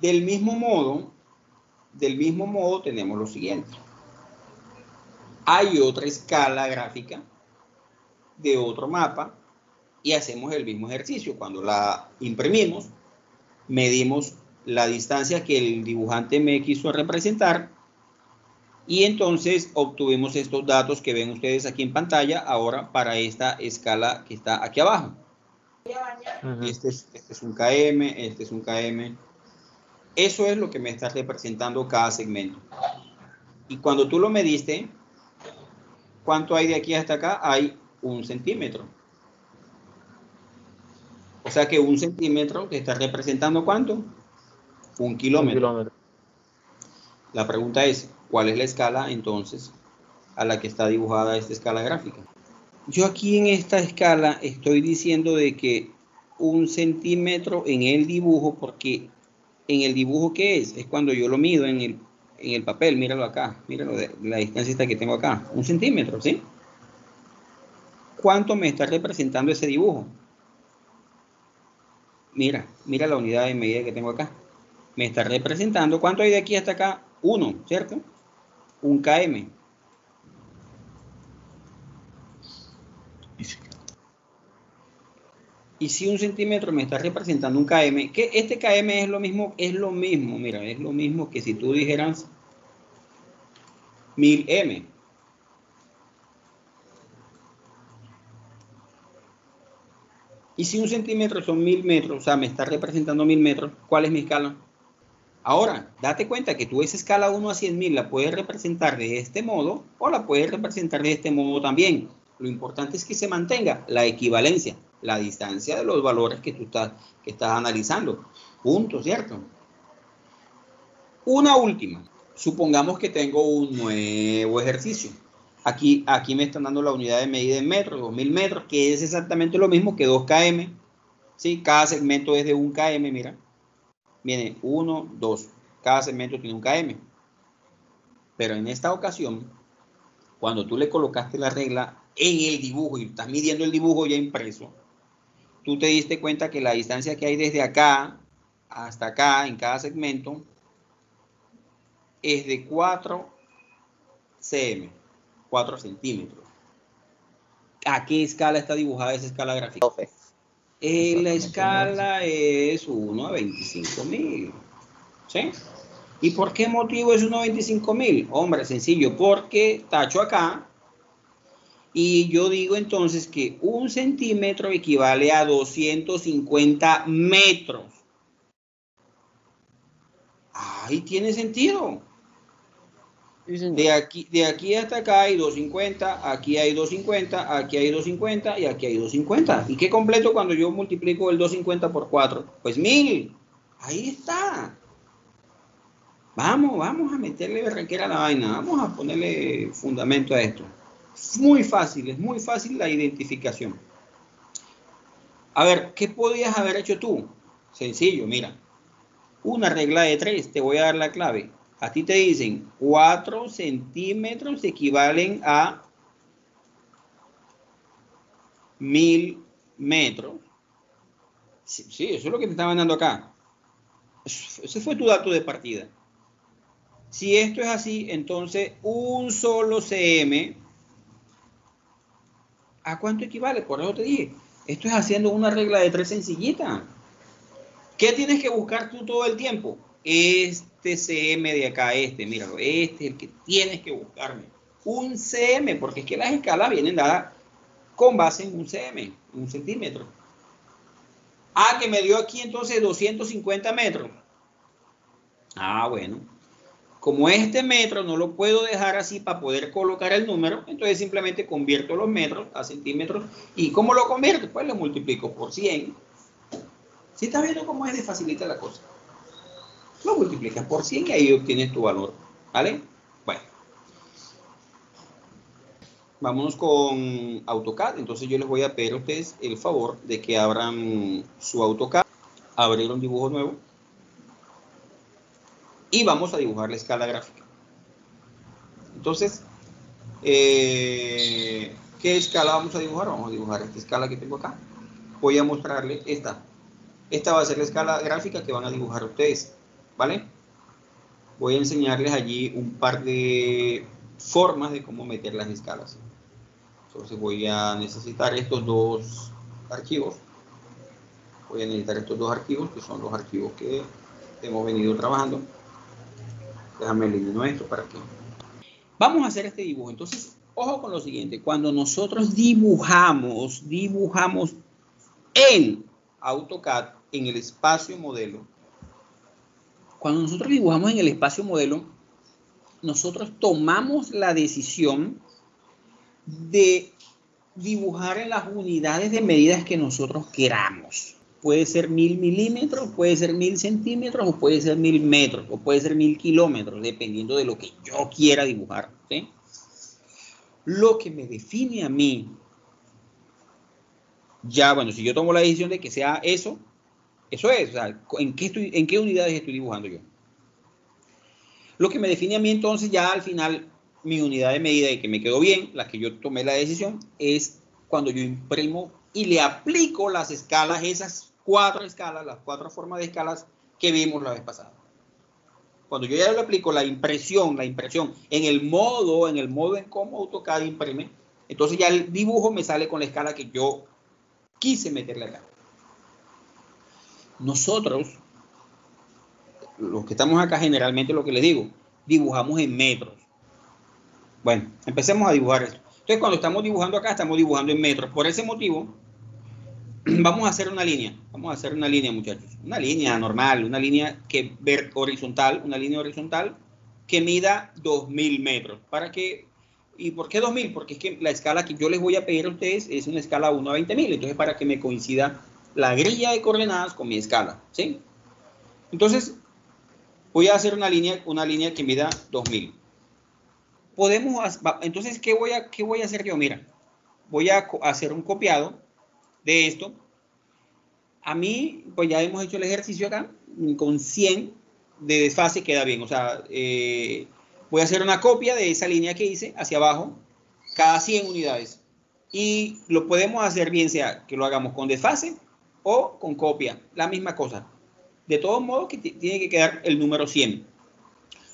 Del mismo modo tenemos lo siguiente. Hay otra escala gráfica de otro mapa y hacemos el mismo ejercicio. Cuando la imprimimos, medimos la distancia que el dibujante me quiso representar y entonces obtuvimos estos datos que ven ustedes aquí en pantalla ahora para esta escala que está aquí abajo. Este es un km, este es un km. Eso es lo que me está representando cada segmento. Y cuando tú lo mediste, ¿cuánto hay de aquí hasta acá? Hay 1 centímetro. O sea que 1 centímetro te está representando ¿cuánto? 1 kilómetro. 1 kilómetro. La pregunta es, ¿cuál es la escala entonces a la que está dibujada esta escala gráfica? Yo aquí en esta escala estoy diciendo de que 1 centímetro en el dibujo, porque en el dibujo ¿qué es? Es cuando yo lo mido en el papel, míralo acá, míralo de la distancia esta que tengo acá, 1 centímetro, ¿sí? ¿Cuánto me está representando ese dibujo? Mira la unidad de medida que tengo acá. Me está representando, ¿cuánto hay de aquí hasta acá? 1, ¿cierto? 1 km. Y si un centímetro me está representando un km, que este km es lo mismo, mira, es lo mismo que si tú dijeras 1000 m. Y si un centímetro son 1000 metros, o sea, me está representando 1000 metros, ¿cuál es mi escala? Ahora, date cuenta que tú esa escala 1 a 100.000 la puedes representar de este modo o la puedes representar de este modo también. Lo importante es que se mantenga la equivalencia, la distancia de los valores que tú estás analizando. Punto, ¿cierto? Una última. Supongamos que tengo un nuevo ejercicio. Aquí me están dando la unidad de medida en metros, 2000 metros, que es exactamente lo mismo que 2 km. ¿Sí? Cada segmento es de 1 km, mira. Viene 1, 2. Cada segmento tiene 1 km. Pero en esta ocasión, cuando tú le colocaste la regla en el dibujo y estás midiendo el dibujo ya impreso, tú te diste cuenta que la distancia que hay desde acá hasta acá en cada segmento es de 4 cm, 4 centímetros. ¿A qué escala está dibujada esa escala gráfica? La escala es 1 a 25.000. ¿Sí? ¿Y por qué motivo es 1 a 25.000? Hombre, sencillo, porque tacho acá y yo digo entonces que 1 centímetro equivale a 250 metros. Ahí tiene sentido. De aquí hasta acá hay 250, aquí hay 250, aquí hay 250 y aquí hay 250. ¿Y qué completo cuando yo multiplico el 250 por 4? Pues 1000. Ahí está. Vamos a meterle berraquera a la vaina. Vamos a ponerle fundamento a esto. Es muy fácil la identificación. A ver, ¿qué podías haber hecho tú? Sencillo, mira. Una regla de 3, te voy a dar la clave. A ti te dicen 4 centímetros equivalen a 1000 metros. Sí, eso es lo que te estaban dando acá. Ese fue tu dato de partida. Si esto es así, entonces un solo cm, ¿a cuánto equivale? Por eso te dije, esto es haciendo una regla de 3 sencillita. ¿Qué tienes que buscar tú todo el tiempo? Este cm de acá, míralo, este es el que tienes que buscarme. Un cm, porque es que las escalas vienen dadas con base en un cm, un centímetro. Ah, que me dio aquí entonces 250 metros. Ah, bueno. Como este metro no lo puedo dejar así para poder colocar el número, entonces simplemente convierto los metros a centímetros. ¿Y cómo lo convierto? Pues lo multiplico por 100. ¿Sí estás viendo cómo es de facilita la cosa? Lo multiplicas por 100 y ahí obtienes tu valor. ¿Vale? Bueno. Vámonos con AutoCAD. Entonces yo les voy a pedir a ustedes el favor de que abran su AutoCAD, abrir un dibujo nuevo y vamos a dibujar la escala gráfica. Entonces, ¿qué escala vamos a dibujar? Vamos a dibujar esta escala que tengo acá. Voy a mostrarle esta. Esta va a ser la escala gráfica que van a dibujar ustedes, ¿vale? Voy a enseñarles allí un par de formas de cómo meter las escalas. Entonces voy a necesitar estos dos archivos. Voy a necesitar estos dos archivos, que son los archivos que hemos venido trabajando. Déjame eliminar esto para que... Vamos a hacer este dibujo. Entonces, ojo con lo siguiente. Cuando nosotros dibujamos en AutoCAD, en el espacio modelo, cuando nosotros dibujamos en el espacio modelo, nosotros tomamos la decisión de dibujar en las unidades de medidas que nosotros queramos. Puede ser 1000 milímetros, puede ser 1000 centímetros, o puede ser 1000 metros, o puede ser 1000 kilómetros, dependiendo de lo que yo quiera dibujar. ¿Sí? Lo que me define a mí, ya, bueno, si yo tomo la decisión de que sea eso es, o sea, ¿en qué unidades estoy dibujando yo? Lo que me define a mí entonces ya al final, mi unidad de medida y que me quedó bien, la que yo tomé la decisión, es cuando yo imprimo y le aplico las escalas, esas 4 escalas, las 4 formas de escalas que vimos la vez pasada. Cuando yo ya le aplico la impresión en el modo en cómo AutoCAD imprime, entonces ya el dibujo me sale con la escala que yo quise meterle acá. nosotros, los que estamos acá, generalmente lo que les digo, dibujamos en metros. Bueno, empecemos a dibujar esto. Entonces, cuando estamos dibujando acá, estamos dibujando en metros. Por ese motivo, vamos a hacer una línea. Vamos a hacer una línea, muchachos. Una línea normal, una línea que ver horizontal, una línea horizontal que mida 2000 metros. ¿Para qué? ¿Y por qué 2000? Porque es que la escala que yo les voy a pedir a ustedes es una escala 1 a 20.000. Entonces, para que me coincida la grilla de coordenadas con mi escala, ¿sí? Entonces, voy a hacer una línea que mida 2000. Entonces, ¿qué voy a hacer yo? Mira, voy a hacer un copiado de esto. A mí, pues ya hemos hecho el ejercicio acá, con 100 de desfase queda bien. O sea, voy a hacer una copia de esa línea que hice hacia abajo, cada 100 unidades. Y lo podemos hacer bien sea que lo hagamos con desfase o con copia, la misma cosa. De todos modos, que tiene que quedar el número 100.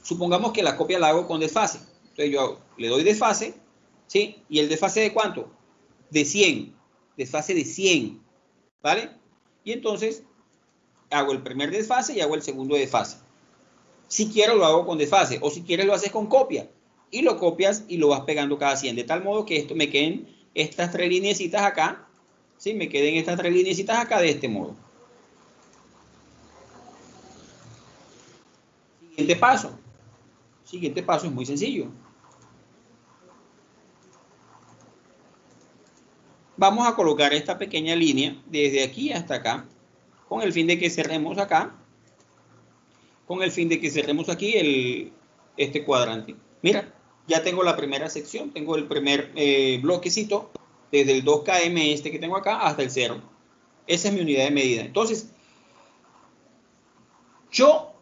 Supongamos que la copia la hago con desfase. Entonces yo le doy desfase, ¿sí? ¿Y el desfase de cuánto? De 100. Desfase de 100, ¿vale? Y entonces hago el primer desfase y hago el segundo desfase. Si quiero lo hago con desfase, o si quieres lo haces con copia. Y lo copias y lo vas pegando cada 100, de tal modo que esto me queden estas tres lineecitas acá, ¿sí? Me queden estas tres lineecitas acá de este modo. Siguiente paso. Siguiente paso es muy sencillo. Vamos a colocar esta pequeña línea desde aquí hasta acá, con el fin de que cerremos acá, con el fin de que cerremos aquí este cuadrante. Mira, ya tengo la primera sección, tengo el primer bloquecito, desde el 2 km este que tengo acá hasta el 0. Esa es mi unidad de medida. Entonces, yo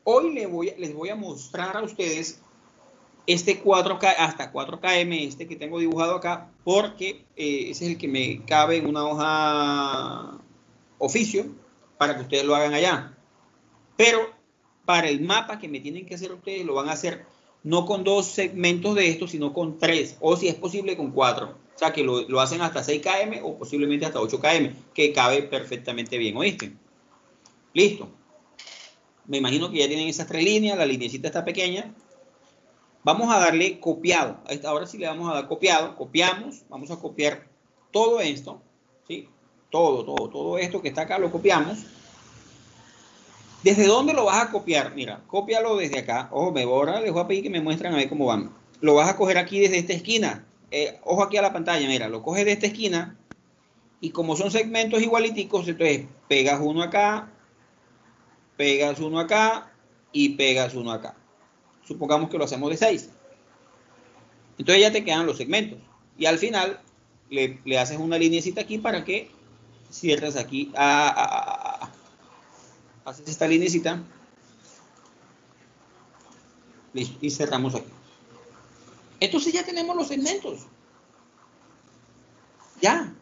hoy les voy a mostrar a ustedes este 4K, hasta 4 km, este que tengo dibujado acá, porque ese es el que me cabe en una hoja oficio para que ustedes lo hagan allá. Pero para el mapa que me tienen que hacer ustedes, lo van a hacer no con 2 segmentos de estos, sino con 3, o si es posible con 4. O sea, que lo hacen hasta 6 km o posiblemente hasta 8 km, que cabe perfectamente bien, ¿oíste? Listo. Me imagino que ya tienen esas 3 líneas, la linecita está pequeña. Vamos a darle copiado. Ahora sí le vamos a dar copiado. Copiamos. Vamos a copiar todo esto. ¿Sí? Todo esto que está acá lo copiamos. ¿Desde dónde lo vas a copiar? Mira, cópialo desde acá. Ojo, ahora les voy a pedir que me muestren a ver cómo van. Lo vas a coger aquí desde esta esquina. Ojo aquí a la pantalla, mira, lo coges de esta esquina. Y como son segmentos igualiticos, entonces pegas uno acá y pegas uno acá. Supongamos que lo hacemos de 6. Entonces ya te quedan los segmentos. Y al final le haces una linecita aquí para que cierres aquí. Haces esta linecita. Listo. Y cerramos aquí. Entonces ya tenemos los segmentos. Ya.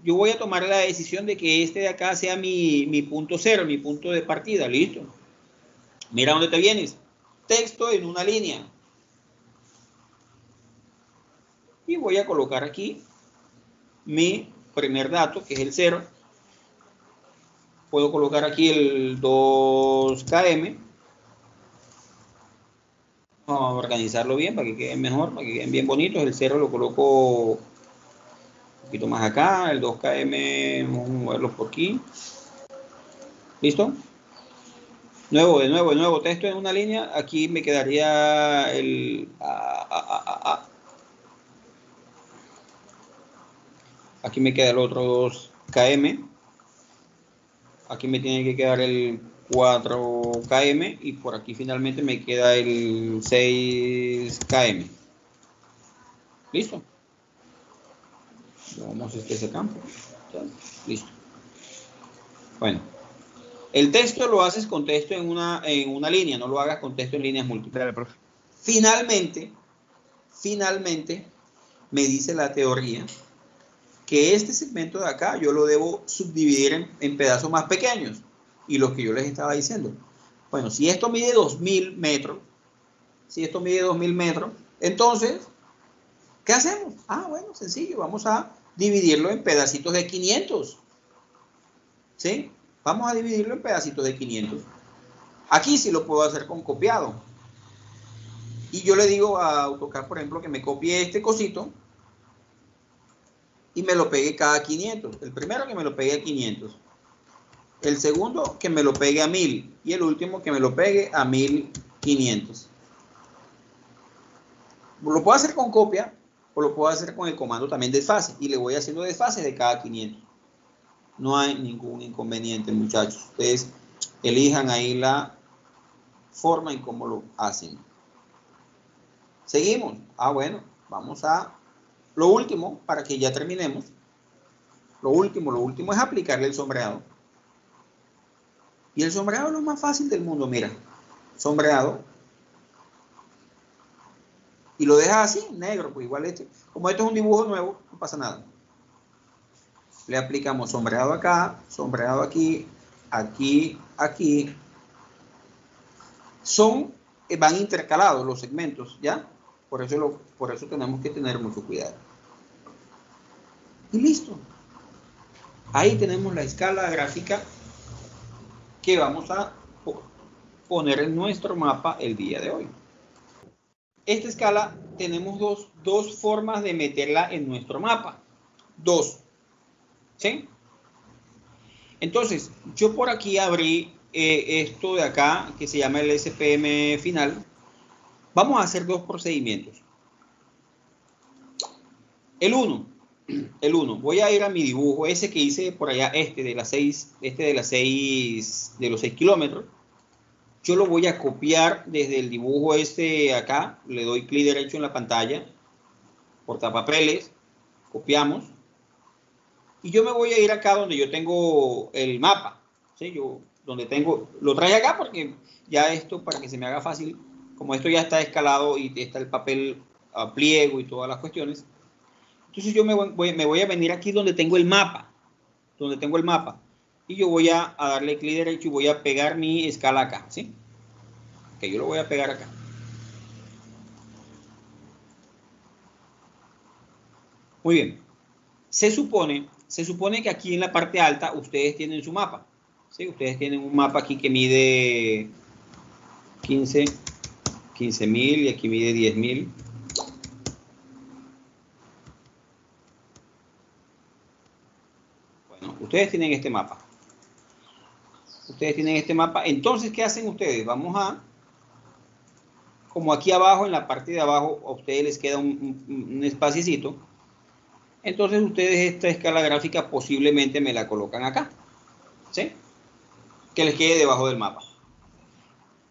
Yo voy a tomar la decisión de que este de acá sea mi punto cero, mi punto de partida. Listo. Mira dónde te vienes. Texto en una línea. Y voy a colocar aquí mi primer dato, que es el 0. Puedo colocar aquí el 2 km. Vamos a organizarlo bien para que queden mejor, para que queden bien bonitos. El 0 lo coloco un poquito más acá. El 2 km, vamos a moverlo por aquí. ¿Listo? De nuevo, texto en una línea. Aquí me quedaría el... Aquí me queda el otro 2 km. Aquí me tiene que quedar el 4 km y por aquí finalmente me queda el 6 km. ¿Listo? Vamos a ese campo. ¿Ya? Listo. Bueno, el texto lo haces con texto en una línea, no lo hagas con texto en líneas múltiples. Dale, profe. Finalmente, me dice la teoría que este segmento de acá yo lo debo subdividir en pedazos más pequeños. Y lo que yo les estaba diciendo. Bueno, si esto mide 2000 metros, entonces, ¿qué hacemos? Bueno, sencillo, vamos a dividirlo en pedacitos de 500. ¿Sí? Vamos a dividirlo en pedacitos de 500. Aquí sí lo puedo hacer con copiado. Y yo le digo a AutoCAD, por ejemplo, que me copie este cosito y me lo pegue cada 500. El primero que me lo pegue a 500. El segundo que me lo pegue a 1000. Y el último que me lo pegue a 1500. Lo puedo hacer con copia o lo puedo hacer con el comando también desfase. Y le voy haciendo desfase de cada 500. No hay ningún inconveniente, muchachos. Ustedes elijan ahí la forma en cómo lo hacen. Seguimos. Bueno, vamos a lo último para que ya terminemos. Lo último es aplicarle el sombreado. Y el sombreado es lo más fácil del mundo, mira. Sombreado. Y lo dejas así, negro, pues igual este. Como esto es un dibujo nuevo, no pasa nada. Le aplicamos sombreado acá, sombreado aquí, aquí, aquí. Van intercalados los segmentos, ¿ya? Por eso tenemos que tener mucho cuidado. Y listo. Ahí tenemos la escala gráfica que vamos a poner en nuestro mapa el día de hoy. Esta escala tenemos dos formas de meterla en nuestro mapa. Dos. ¿Sí? Entonces, yo por aquí abrí esto de acá, que se llama el SPM final. Vamos a hacer dos procedimientos. El uno, voy a ir a mi dibujo, ese que hice por allá, de los 6 kilómetros. Yo lo voy a copiar desde el dibujo acá, le doy clic derecho en la pantalla, portapapeles, copiamos. Y yo me voy a ir acá donde yo tengo el mapa, ¿sí? Lo traje acá porque ya esto, para que se me haga fácil, como esto ya está escalado y está el papel a pliego y todas las cuestiones. Entonces yo me voy a venir aquí donde tengo el mapa, y yo voy a darle clic derecho y voy a pegar mi escala acá, ¿sí? Que yo lo voy a pegar acá. Muy bien. Se supone que aquí en la parte alta ustedes tienen su mapa, ¿sí? Ustedes tienen un mapa aquí que mide 15.000 y aquí mide 10.000. Bueno, ustedes tienen este mapa. Entonces, ¿qué hacen ustedes? Como aquí abajo, en la parte de abajo, a ustedes les queda un espacito. Entonces ustedes esta escala gráfica posiblemente me la colocan acá, ¿sí? Que les quede debajo del mapa.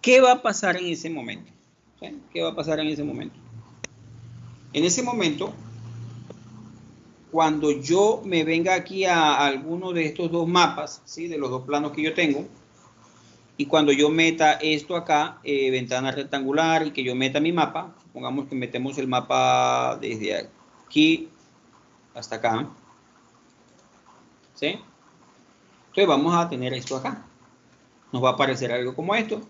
¿Qué va a pasar en ese momento? ¿Sí? ¿Qué va a pasar en ese momento? En ese momento, cuando yo me venga aquí a alguno de estos dos mapas, ¿sí? De los dos planos que yo tengo, y cuando yo meta esto acá, ventana rectangular, y que yo meta mi mapa, supongamos que metemos el mapa desde aquí hasta acá, ¿sí? Entonces vamos a tener esto acá. Nos va a aparecer algo como esto.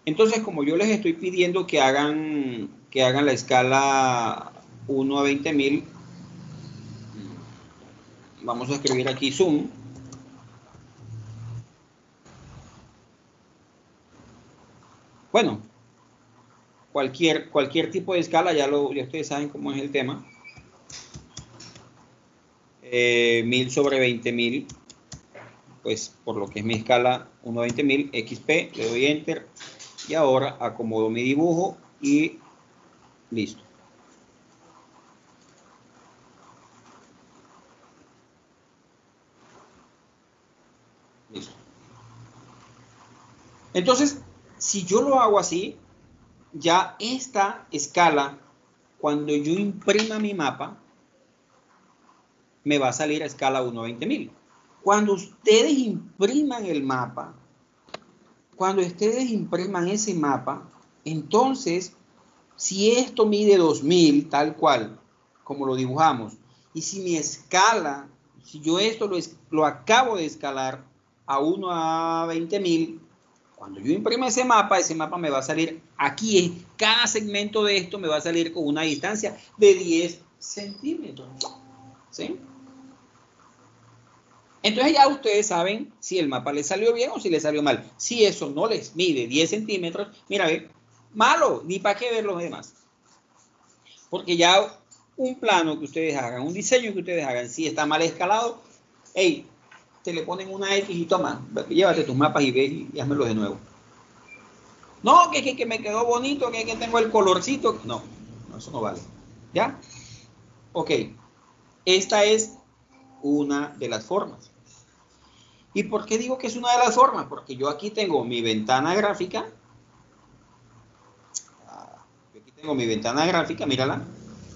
Entonces, como yo les estoy pidiendo que hagan la escala 1 a 20.000, vamos a escribir aquí zoom. Bueno, cualquier tipo de escala, ya ustedes saben cómo es el tema. 1000 sobre 20.000, pues por lo que es mi escala 1 a 20.000, XP, le doy Enter, y ahora acomodo mi dibujo y listo. Listo. Entonces, si yo lo hago así, ya esta escala, cuando yo imprima mi mapa, me va a salir a escala 1 a 20.000. Cuando ustedes impriman el mapa, cuando ustedes impriman ese mapa, entonces, si esto mide 2000, tal cual, como lo dibujamos, y si mi escala, si yo esto lo acabo de escalar a 1 a 20.000, cuando yo imprima ese mapa me va a salir aquí, en cada segmento de esto me va a salir con una distancia de 10 centímetros. ¿Sí? Entonces ya ustedes saben si el mapa les salió bien o si les salió mal. Si eso no les mide 10 centímetros, mira, ve, malo, ni para qué ver los demás. Porque ya un plano que ustedes hagan, un diseño que ustedes hagan, si está mal escalado, hey, te le ponen una X y toma, llévate tus mapas y ve y házmelos de nuevo. No, que me quedó bonito, que tengo el colorcito. No, eso no vale. ¿Ya? Ok, esta es una de las formas. ¿Y por qué digo que es una de las formas? Porque yo aquí tengo mi ventana gráfica. Aquí tengo mi ventana gráfica, mírala.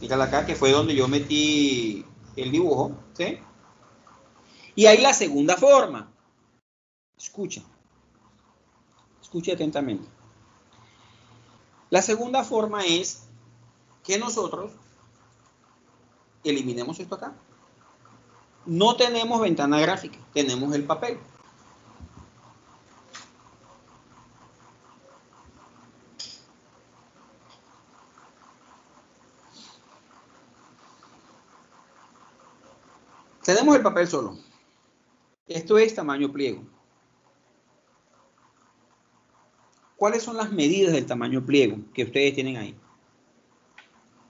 Mírala acá, que fue donde yo metí el dibujo. ¿Sí? Y hay la segunda forma. Escucha. Escucha atentamente. La segunda forma es que nosotros eliminemos esto acá. No tenemos ventana gráfica, tenemos el papel. Tenemos el papel solo. Esto es tamaño pliego. ¿Cuáles son las medidas del tamaño pliego que ustedes tienen ahí?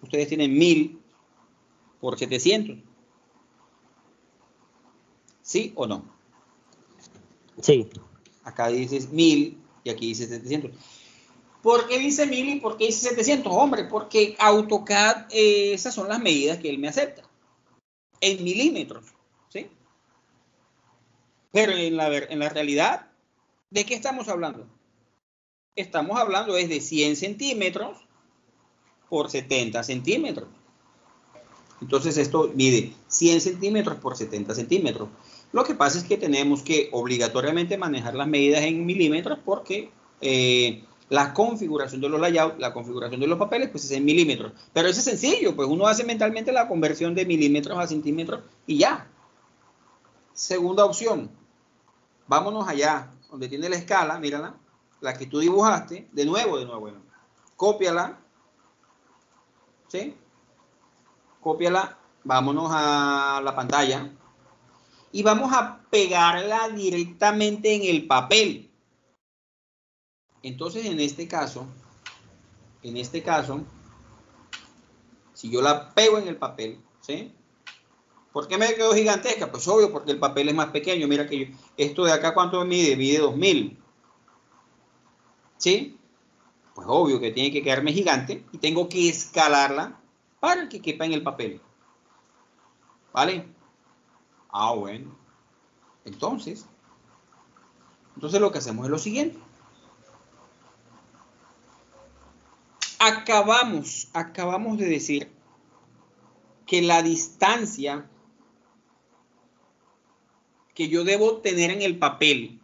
Ustedes tienen 1000 por 700. ¿Sí o no? Sí. Acá dice 1000 y aquí dice 700. ¿Por qué dice 1000 y por qué dice 700? Hombre, porque AutoCAD, esas son las medidas que él me acepta. En milímetros. ¿Sí? Pero en la realidad, ¿de qué estamos hablando? Estamos hablando de 100 centímetros por 70 centímetros. Entonces esto mide 100 centímetros por 70 centímetros. Lo que pasa es que tenemos que obligatoriamente manejar las medidas en milímetros porque la configuración de los layouts, la configuración de los papeles, pues es en milímetros. Pero eso es sencillo, pues uno hace mentalmente la conversión de milímetros a centímetros y ya. Segunda opción, vámonos allá, donde tiene la escala, mírala, la que tú dibujaste, de nuevo, bueno, cópiala, ¿sí? Cópiala, vámonos a la pantalla y vamos a pegarla directamente en el papel. Entonces, en este caso, si yo la pego en el papel, ¿sí? ¿Por qué me quedó gigantesca? Pues obvio, porque el papel es más pequeño. Mira que esto de acá, ¿cuánto mide? Mide 2000. ¿Sí? Pues obvio que tiene que quedarme gigante y tengo que escalarla para que quepa en el papel. ¿Vale? Ah, bueno. Entonces lo que hacemos es lo siguiente. Acabamos de decir que la distancia que yo debo tener en el papel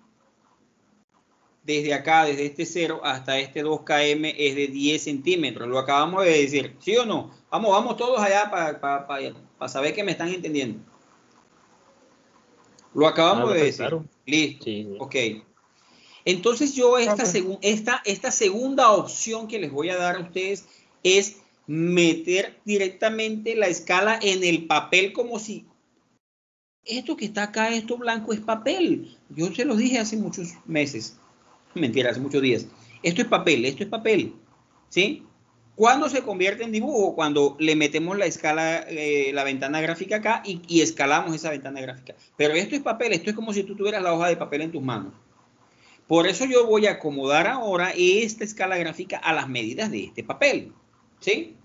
desde acá, desde este 0 hasta este 2km es de 10 centímetros. Lo acabamos de decir, ¿sí o no? Vamos todos allá para saber que me están entendiendo. Lo acabamos de decir. Claro. Listo. Sí, sí. Ok. Entonces yo esta segunda opción que les voy a dar a ustedes es meter directamente la escala en el papel como si esto que está acá, esto blanco es papel. Yo se los dije hace muchos meses. Mentira, hace muchos días. Esto es papel. ¿Sí? ¿Cuándo se convierte en dibujo? Cuando le metemos la escala, la ventana gráfica acá y escalamos esa ventana gráfica. Pero esto es papel, esto es como si tú tuvieras la hoja de papel en tus manos. Por eso yo voy a acomodar ahora esta escala gráfica a las medidas de este papel. ¿Sí?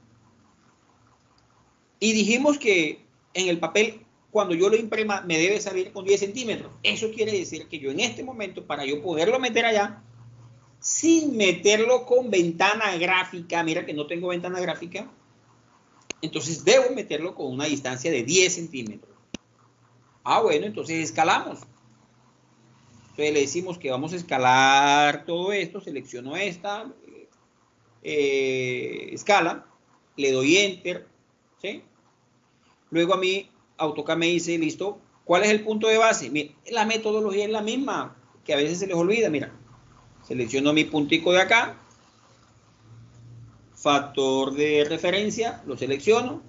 Y dijimos que en el papel, cuando yo lo imprima, me debe salir con 10 centímetros. Eso quiere decir que yo en este momento, para yo poderlo meter allá, sin meterlo con ventana gráfica, mira que no tengo ventana gráfica, entonces debo meterlo con una distancia de 10 centímetros. Ah, bueno, entonces escalamos. Entonces le decimos que vamos a escalar todo esto, selecciono esta escala, le doy enter, ¿sí? Luego a mí AutoCAD me dice, listo, ¿cuál es el punto de base? Mira, la metodología es la misma, que a veces se les olvida, mira. Selecciono mi puntico de acá, factor de referencia, lo selecciono,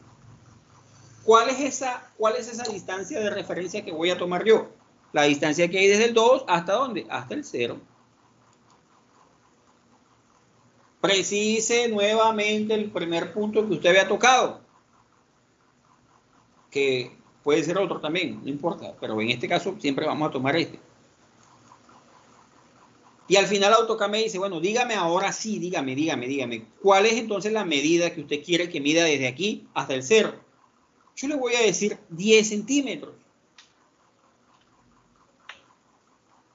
¿Cuál es esa distancia de referencia que voy a tomar yo? La distancia que hay desde el 2 ¿hasta dónde? Hasta el 0. Precise nuevamente el primer punto que usted había tocado, que puede ser otro también, no importa, pero en este caso siempre vamos a tomar este. Y al final AutoCAD me dice, bueno, dígame ahora sí, dígame, ¿cuál es entonces la medida que usted quiere que mida desde aquí hasta el 0? Yo le voy a decir 10 centímetros.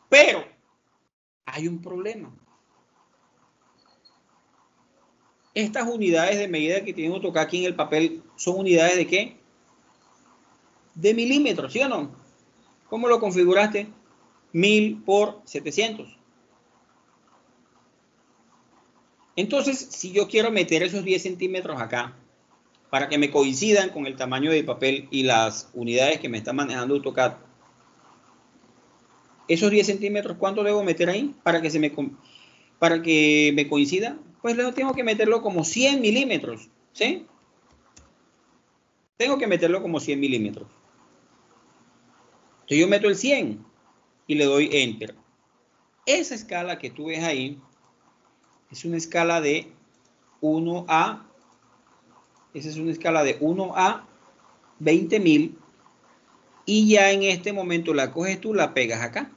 Pero hay un problema. Estas unidades de medida que tiene AutoCAD aquí en el papel son unidades de ¿qué? De milímetros, ¿sí o no? ¿Cómo lo configuraste? 1000 por 700. Entonces, si yo quiero meter esos 10 centímetros acá, para que me coincidan con el tamaño del papel y las unidades que me está manejando AutoCAD, esos 10 centímetros, ¿cuánto debo meter ahí para que me coincida? Pues luego tengo que meterlo como 100 milímetros, ¿sí? Tengo que meterlo como 100 milímetros. Entonces yo meto el 100 y le doy Enter. Esa escala que tú ves ahí es una escala de 1 a, esa es una escala de 1 a 20.000 y ya en este momento la coges tú, la pegas acá.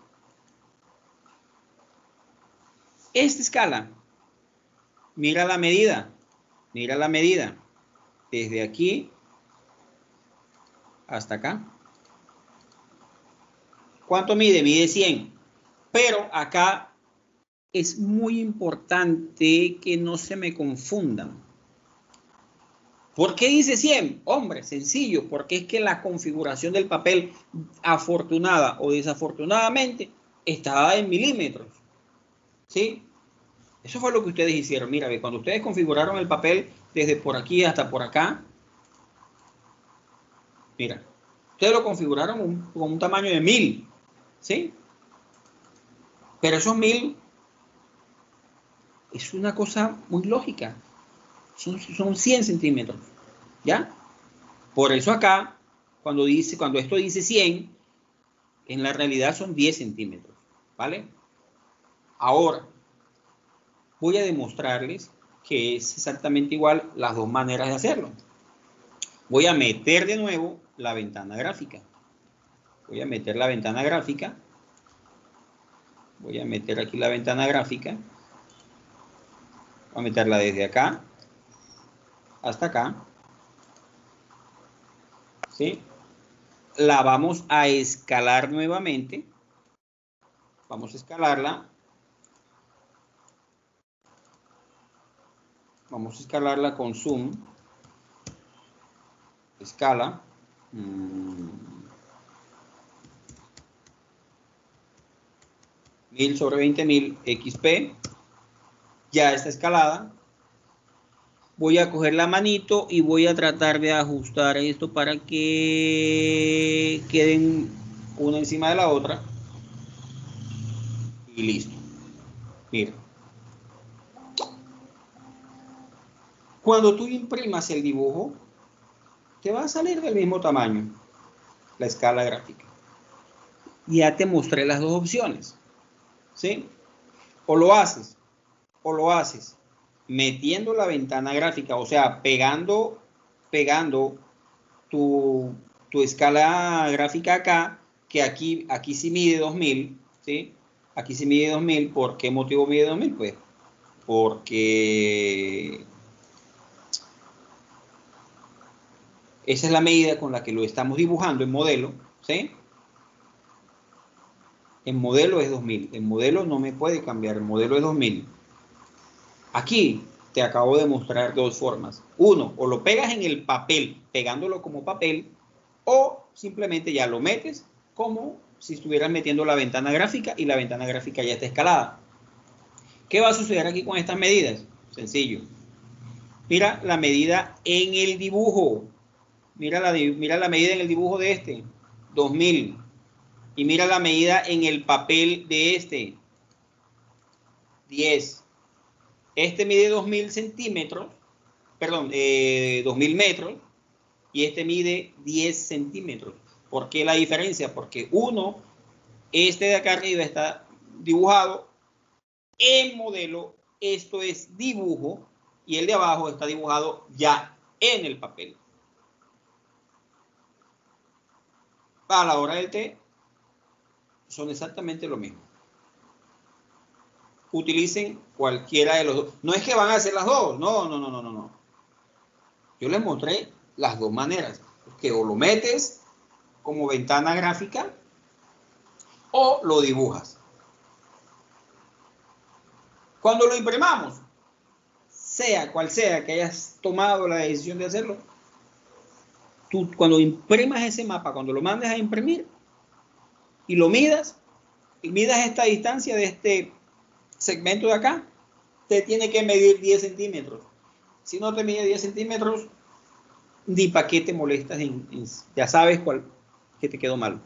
Esta escala, mira la medida, desde aquí hasta acá. ¿Cuánto mide? Mide 100. Pero acá es muy importante que no se me confundan. ¿Por qué dice 100? Hombre, sencillo, porque es que la configuración del papel, afortunada o desafortunadamente, estaba en milímetros. ¿Sí? Eso fue lo que ustedes hicieron. Mira, cuando ustedes configuraron el papel desde por aquí hasta por acá, mira, ustedes lo configuraron con un tamaño de 1000, ¿sí? Pero esos 1000 es una cosa muy lógica. Son 100 centímetros, ¿ya? Por eso acá, cuando esto dice 100, en la realidad son 10 centímetros, ¿vale? Ahora, voy a demostrarles que es exactamente igual las dos maneras de hacerlo. Voy a meter de nuevo la ventana gráfica. Voy a meter la ventana gráfica. Voy a meter aquí la ventana gráfica. Voy a meterla desde acá hasta acá. ¿Sí? La vamos a escalar nuevamente. Vamos a escalarla. Vamos a escalarla con zoom. Escala. 1000 sobre 20.000 XP. Ya está escalada. Voy a coger la manito y voy a tratar de ajustar esto para que queden una encima de la otra. Y listo. Mira. Cuando tú imprimas el dibujo, te va a salir del mismo tamaño la escala gráfica. Ya te mostré las dos opciones. ¿Sí? O lo haces metiendo la ventana gráfica, o sea, pegando tu escala gráfica acá, que aquí sí mide 2000, ¿sí? Aquí sí mide 2000. ¿Por qué motivo mide 2000? Pues porque esa es la medida con la que lo estamos dibujando en modelo, ¿sí? En modelo es 2000, en modelo no me puede cambiar, el modelo es 2000. Aquí te acabo de mostrar dos formas. Uno, o lo pegas en el papel, pegándolo como papel, o simplemente ya lo metes como si estuvieras metiendo la ventana gráfica y la ventana gráfica ya está escalada. ¿Qué va a suceder aquí con estas medidas? Sencillo. Mira la medida en el dibujo. Mira la medida en el dibujo de este, 2000. Y mira la medida en el papel de este, 10. Este mide 2000 centímetros, perdón, 2000 metros, y este mide 10 centímetros. ¿Por qué la diferencia? Porque uno, este de acá arriba está dibujado en modelo, esto es dibujo, y el de abajo está dibujado ya en el papel. A la hora del té, son exactamente lo mismo. Utilicen cualquiera de los dos. No es que van a hacer las dos, no. Yo les mostré las dos maneras, que o lo metes como ventana gráfica o lo dibujas. Cuando lo imprimamos, sea cual sea que hayas tomado la decisión de hacerlo, tú cuando imprimas ese mapa, cuando lo mandes a imprimir y lo midas esta distancia de este segmento de acá, te tiene que medir 10 centímetros. Si no te mide 10 centímetros, ni para qué te molestas, ya sabes cuál que te quedó mal.